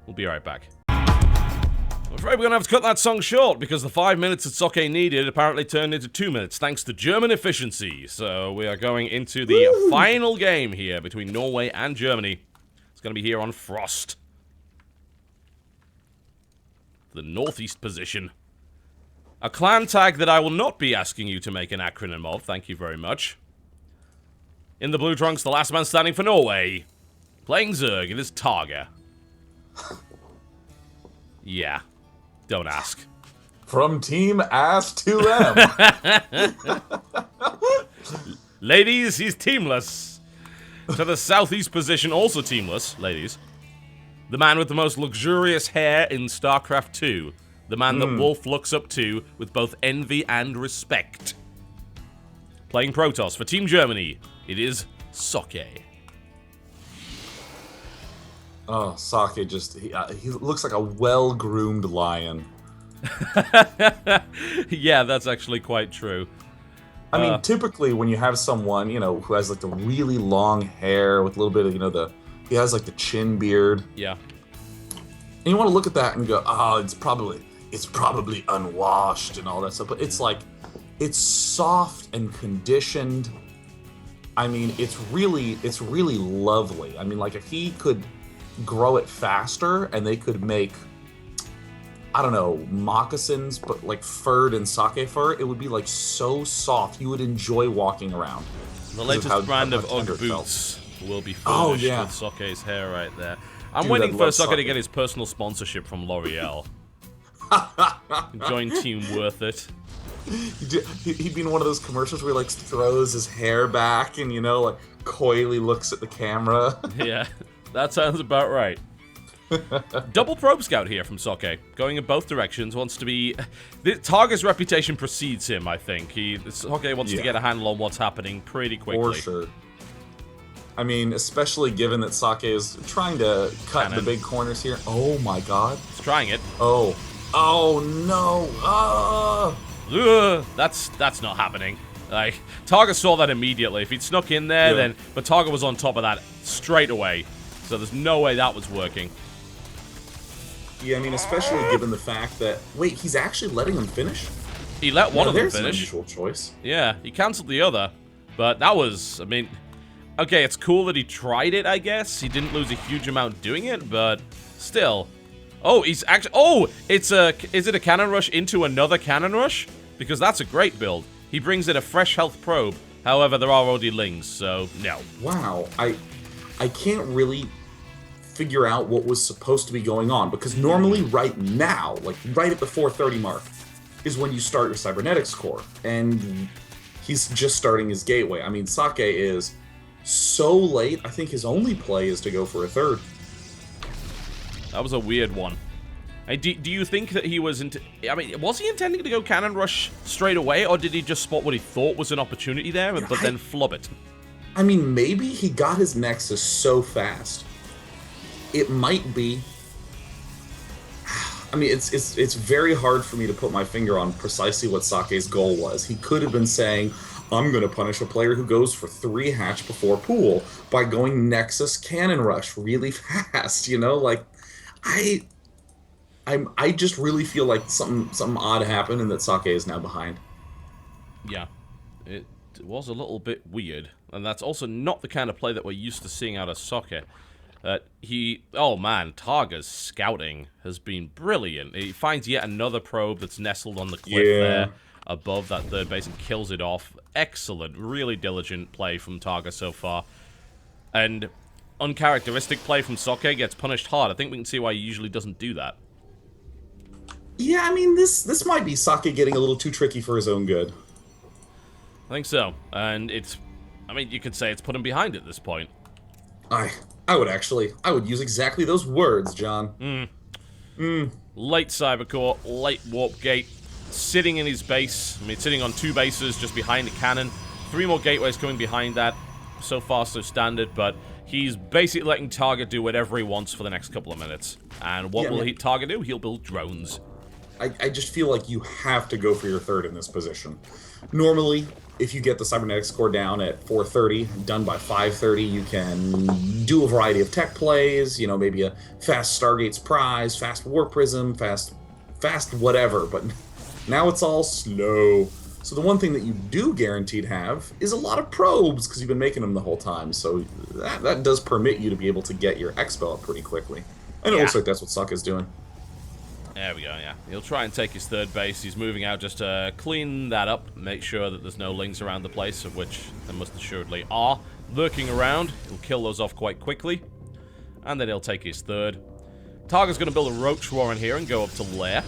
A: We'll be right back. I'm afraid we're going to have to cut that song short because the 5 minutes that Socke needed apparently turned into 2 minutes thanks to German efficiency. So we are going into the final game here between Norway and Germany. It's going to be here on Frost. The northeast position. A clan tag that I will not be asking you to make an acronym of, thank you very much. In the blue trunks, the last man standing for Norway. Playing Zerg, it is TargA. Yeah. Don't ask.
B: From Team Ass to M.
A: Ladies, he's teamless. To the southeast position, also teamless, ladies. The man with the most luxurious hair in Starcraft 2. The man that Wolf looks up to with both envy and respect. Playing Protoss for Team Germany, it is Socke.
B: Oh, Socke just, he looks like a well-groomed lion.
A: Yeah, that's actually quite true.
B: I mean, typically when you have someone, you know, who has like the really long hair with a little bit of, you know, he has like the chin beard.
A: Yeah.
B: And you want to look at that and go, oh, it's probably unwashed and all that stuff. But it's like, it's soft and conditioned. I mean, it's really lovely. I mean, like if he could grow it faster and they could make, I don't know, moccasins, but like furred and Socke fur, it would be like so soft. You would enjoy walking around.
A: The latest brand of Ugg boots will be furnished with Socke's hair right there. I'm waiting for Socke to get his personal sponsorship from L'Oreal. Join Team Worth It.
B: He'd be in one of those commercials where he like throws his hair back and, you know, like coyly looks at the camera.
A: Yeah, that sounds about right. Double probe scout here from Socke, going in both directions. Wants to be. TargA's reputation precedes him, I think. Socke wants to get a handle on what's happening pretty quickly.
B: For sure. I mean, especially given that Socke is trying to cut the big corners here. Oh my god.
A: He's trying it.
B: Oh no.
A: That's not happening. Like, TargA saw that immediately. If he'd snuck in there, then. But TargA was on top of that straight away. So there's no way that was working.
B: Yeah, I mean, especially given the fact that... Wait, he's actually letting him finish?
A: He let one of them
B: finish.
A: finish.
B: There's an unusual choice.
A: Yeah, he cancelled the other. But that was, I mean... Okay, it's cool that he tried it, I guess. He didn't lose a huge amount doing it, but still. Oh, he's actually... Oh, is it a cannon rush into another cannon rush? Because that's a great build. He brings in a fresh health probe. However, there are already lings, so no.
B: Wow, I can't really figure out what was supposed to be going on, because normally right now, like right at the 430 mark, is when you start your cybernetics core, and he's just starting his gateway. I mean, Socke is so late, I think his only play is to go for a third.
A: That was a weird one. Do you think that he was... I mean, was he intending to go cannon rush straight away, or did he just spot what he thought was an opportunity there, but then flub it?
B: I mean, maybe he got his Nexus so fast. It might be... I mean, it's very hard for me to put my finger on precisely what Socke's goal was. He could have been saying, I'm going to punish a player who goes for 3 hatch before pool by going Nexus Cannon Rush really fast, you know? Like, I just really feel like something odd happened and that Socke is now behind.
A: Yeah, it was a little bit weird. And that's also not the kind of play that we're used to seeing out of Socke. Oh man, TargA's scouting has been brilliant. He finds yet another probe that's nestled on the cliff there above that third base and kills it off. Excellent, really diligent play from TargA so far. And uncharacteristic play from Socke gets punished hard. I think we can see why he usually doesn't do that.
B: Yeah, I mean, this might be Socke getting a little too tricky for his own good.
A: I think so. And it's... I mean, you could say it's put him behind at this point.
B: I would use exactly those words, John.
A: Late Cybercore, late Warp Gate, sitting in his base. I mean, sitting on 2 bases just behind the cannon. 3 more gateways coming behind that. So far, so standard, but he's basically letting TargA do whatever he wants for the next couple of minutes. And what will TargA do? He'll build drones.
B: I just feel like you have to go for your third in this position. Normally, if you get the cybernetics core down at 4:30, done by 5:30, you can do a variety of tech plays, you know, maybe a fast Stargate's Prize, fast Warp Prism, fast whatever, but now it's all slow. So the one thing that you do guaranteed have is a lot of probes, because you've been making them the whole time, so that does permit you to be able to get your expel up pretty quickly. And it looks like that's what Socke is doing.
A: There we go, yeah. He'll try and take his third base. He's moving out just to clean that up, make sure that there's no lings around the place, of which there most assuredly are. Lurking around, he'll kill those off quite quickly. And then he'll take his third. TargA's going to build a Roach Warren here and go up to Lair.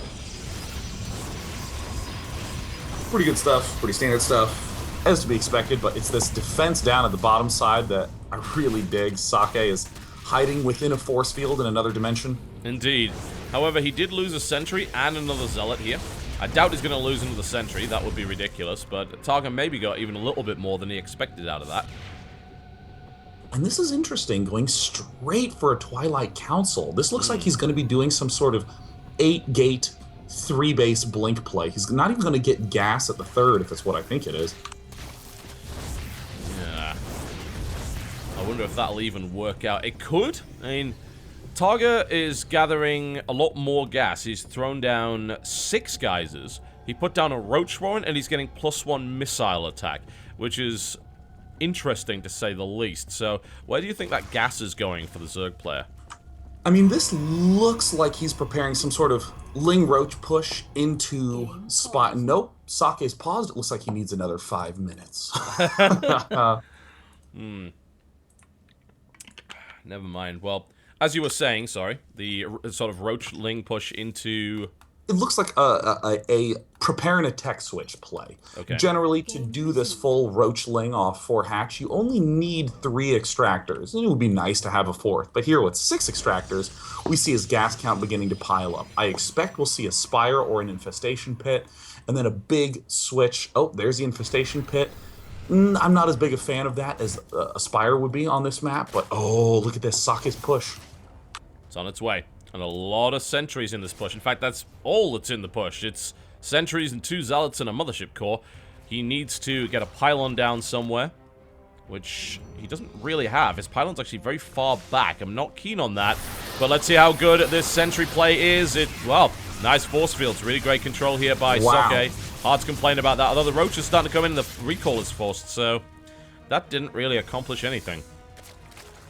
B: Pretty good stuff, pretty standard stuff, as to be expected, but it's this defense down at the bottom side that I really dig. Socke is hiding within a force field in another dimension.
A: Indeed. However, he did lose a sentry and another zealot here. I doubt he's going to lose another sentry. That would be ridiculous, but TargA maybe got even a little bit more than he expected out of that.
B: And this is interesting, going straight for a Twilight Council. This looks like he's going to be doing some sort of 8-gate, 3-base blink play. He's not even going to get gas at the third, if it's what I think it is.
A: Yeah. I wonder if that'll even work out. It could. I mean, TargA is gathering a lot more gas. He's thrown down 6 geysers. He put down a Roach Warren, and he's getting +1 missile attack, which is interesting to say the least. So, where do you think that gas is going for the Zerg player?
B: I mean, this looks like he's preparing some sort of Ling Roach push into spot. Nope, Socke's paused. It looks like he needs another 5 minutes.
A: Never mind. Well, as you were saying, sorry, the sort of Roach Ling push into...
B: It looks like a preparing a tech switch play.
A: Okay.
B: Generally, to do this full Roach Ling off 4 hatch, you only need 3 extractors. And it would be nice to have a 4th. But here with 6 extractors, we see his gas count beginning to pile up. I expect we'll see a Spire or an Infestation Pit, and then a big switch. Oh, there's the Infestation Pit. I'm not as big a fan of that as a Spire would be on this map, but oh, look at this, Socke's push.
A: It's on its way. And a lot of sentries in this push. In fact, that's all that's in the push. It's sentries and 2 zealots and a mothership core. He needs to get a pylon down somewhere, which he doesn't really have. His pylon's actually very far back. I'm not keen on that. But let's see how good this sentry play is. Well, nice force fields. Really great control here by Socke. Hard to complain about that. Although the Roach is starting to come in, the recall is forced. So that didn't really accomplish anything.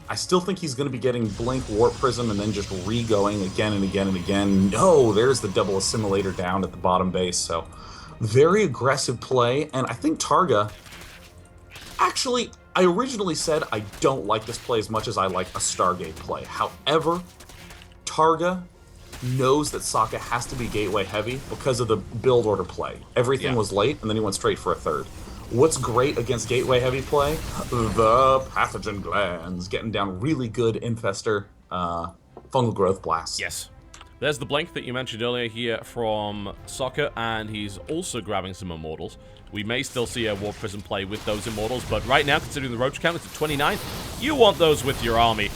B: I still think he's going to be getting Blink, Warp Prism, and then just re-going again and again and again. No, there's the double assimilator down at the bottom base. So, very aggressive play. And I think TargA... Actually, I originally said I don't like this play as much as I like a Stargate play. However, TargA knows that Socke has to be gateway heavy because of the build order play. Everything was late, and then he went straight for a third. What's great against gateway heavy play? The pathogen glands. Getting down really good infester fungal growth blasts.
A: Yes. There's the blink that you mentioned earlier here from Socke, and he's also grabbing some immortals. We may still see a Warp Prism play with those immortals, but right now, considering the Roach count is at 29, you want those with your army.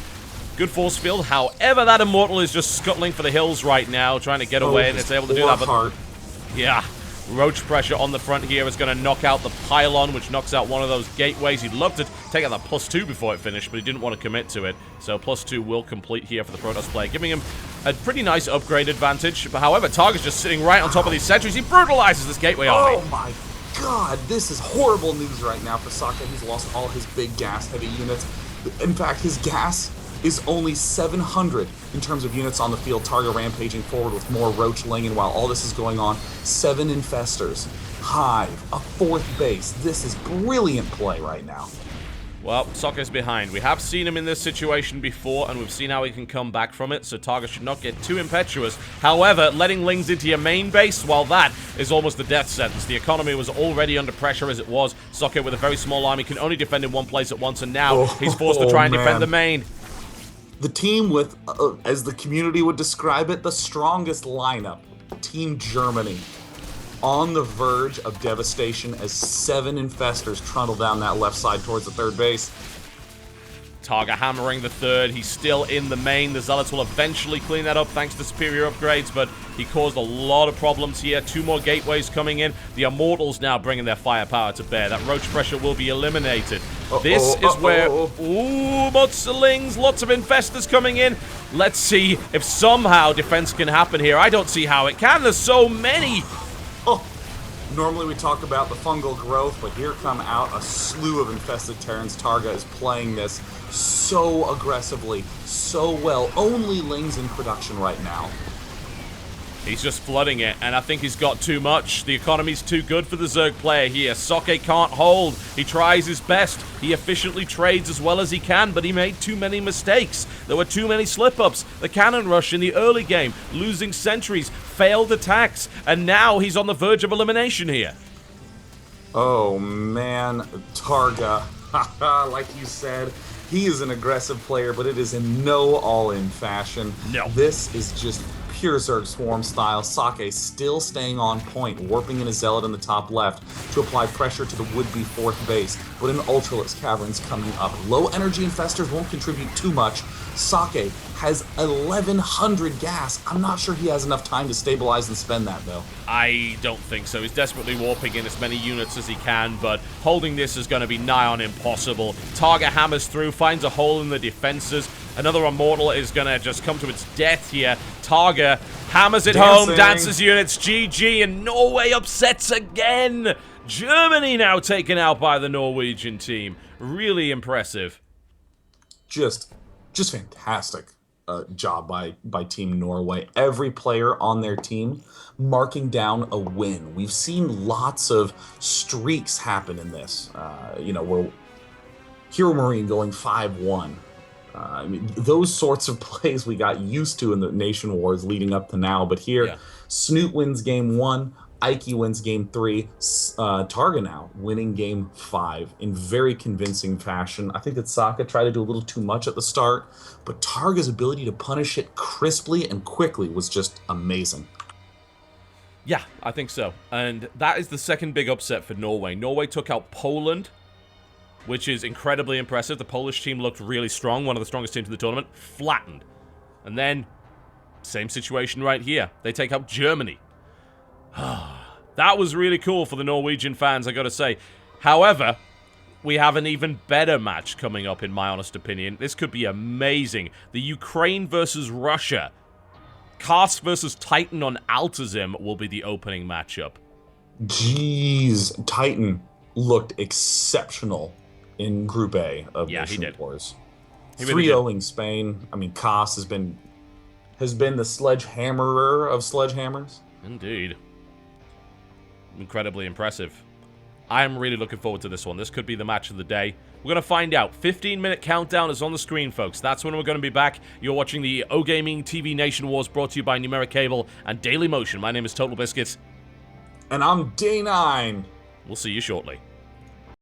A: Good force field. However, that immortal is just scuttling for the hills right now, trying to get away, and it's able to do that. But yeah. Roach pressure on the front here is going to knock out the pylon, which knocks out one of those gateways. He'd love to take out that +2 before it finished, but he didn't want to commit to it. So +2 will complete here for the Protoss player, giving him a pretty nice upgrade advantage. But however, TargA's just sitting right on top of these sentries. He brutalizes this gateway army.
B: Oh my god, this is horrible news right now for Socke. He's lost all his big gas-heavy units. In fact, his gas is only 700 in terms of units on the field. TargA rampaging forward with more Roach Ling, and while all this is going on, 7 infestors, Hive, a 4th base. This is brilliant play right now.
A: Well, Socke's behind. We have seen him in this situation before, and we've seen how he can come back from it, so TargA should not get too impetuous. However, letting Lings into your main base, well, that is almost a death sentence. The economy was already under pressure as it was. Socke, with a very small army, can only defend in one place at once, and now he's forced to try and defend the main.
B: The team with, as the community would describe it, the strongest lineup. Team Germany. On the verge of devastation as 7 infestors trundle down that left side towards the 3rd base.
A: TargA hammering the third. He's still in the main. The Zealots will eventually clean that up thanks to superior upgrades, but he caused a lot of problems here. 2 more gateways coming in. The Immortals now bringing their firepower to bear. That roach pressure will be eliminated. This is where... Ooh, Mutzelings, lots of infestors coming in. Let's see if somehow defense can happen here. I don't see how it can. There's so many.
B: Oh, normally we talk about the fungal growth, but here come out a slew of infested Terrans. TargA is playing this so aggressively, so well. Only Lings in production right now.
A: He's just flooding it, and I think he's got too much. The economy's too good for the Zerg player here. Socke can't hold. He tries his best. He efficiently trades as well as he can, but he made too many mistakes. There were too many slip-ups. The cannon rush in the early game, losing sentries, failed attacks, and now he's on the verge of elimination here.
B: Oh, man. TargA, like you said, he is an aggressive player, but it is in no all-in fashion.
A: No.
B: This is just pure Zerg Swarm style. Socke still staying on point, warping in a Zealot in the top left to apply pressure to the would-be 4th base, but an Ultralisk Cavern's coming up. Low energy infestors won't contribute too much. Socke has 1,100 gas. I'm not sure he has enough time to stabilize and spend that, though.
A: I don't think so. He's desperately warping in as many units as he can, but holding this is going to be nigh on impossible. TargA hammers through, finds a hole in the defenses. Another Immortal is going to just come to its death here. TargA hammers it home, dances units, GG, and Norway upsets again. Germany now taken out by the Norwegian team. Really impressive.
B: Just fantastic job by Team Norway. Every player on their team marking down a win. We've seen lots of streaks happen in this. Where HeRoMaRinE going 5-1. I mean, those sorts of plays we got used to in the Nation Wars leading up to now. But here, Snute wins game 1, Eiki wins game 3, TargA now winning game 5 in very convincing fashion. I think that Socke tried to do a little too much at the start, but TargA's ability to punish it crisply and quickly was just amazing.
A: Yeah, I think so. And that is the second big upset for Norway. Norway took out Poland, which is incredibly impressive. The Polish team looked really strong, one of the strongest teams in the tournament, flattened. And then, same situation right here. They take out Germany. That was really cool for the Norwegian fans, I gotta say. However, we have an even better match coming up, in my honest opinion. This could be amazing. The Ukraine versus Russia. Karst versus Titan on Altazim will be the opening matchup.
B: Jeez, Titan looked exceptional in Group A of Nation Wars. 3-0ing Spain. I mean, Karst has been the sledgehammerer of sledgehammers.
A: Indeed. Incredibly impressive. I'm really looking forward to this one. This could be the match of the day. We're going to find out. 15-minute countdown is on the screen, folks. That's when we're going to be back. You're watching the O Gaming TV Nation Wars, brought to you by Numeric Cable and Daily Motion. My name is TotalBiscuit.
B: And I'm D9.
A: We'll see you shortly.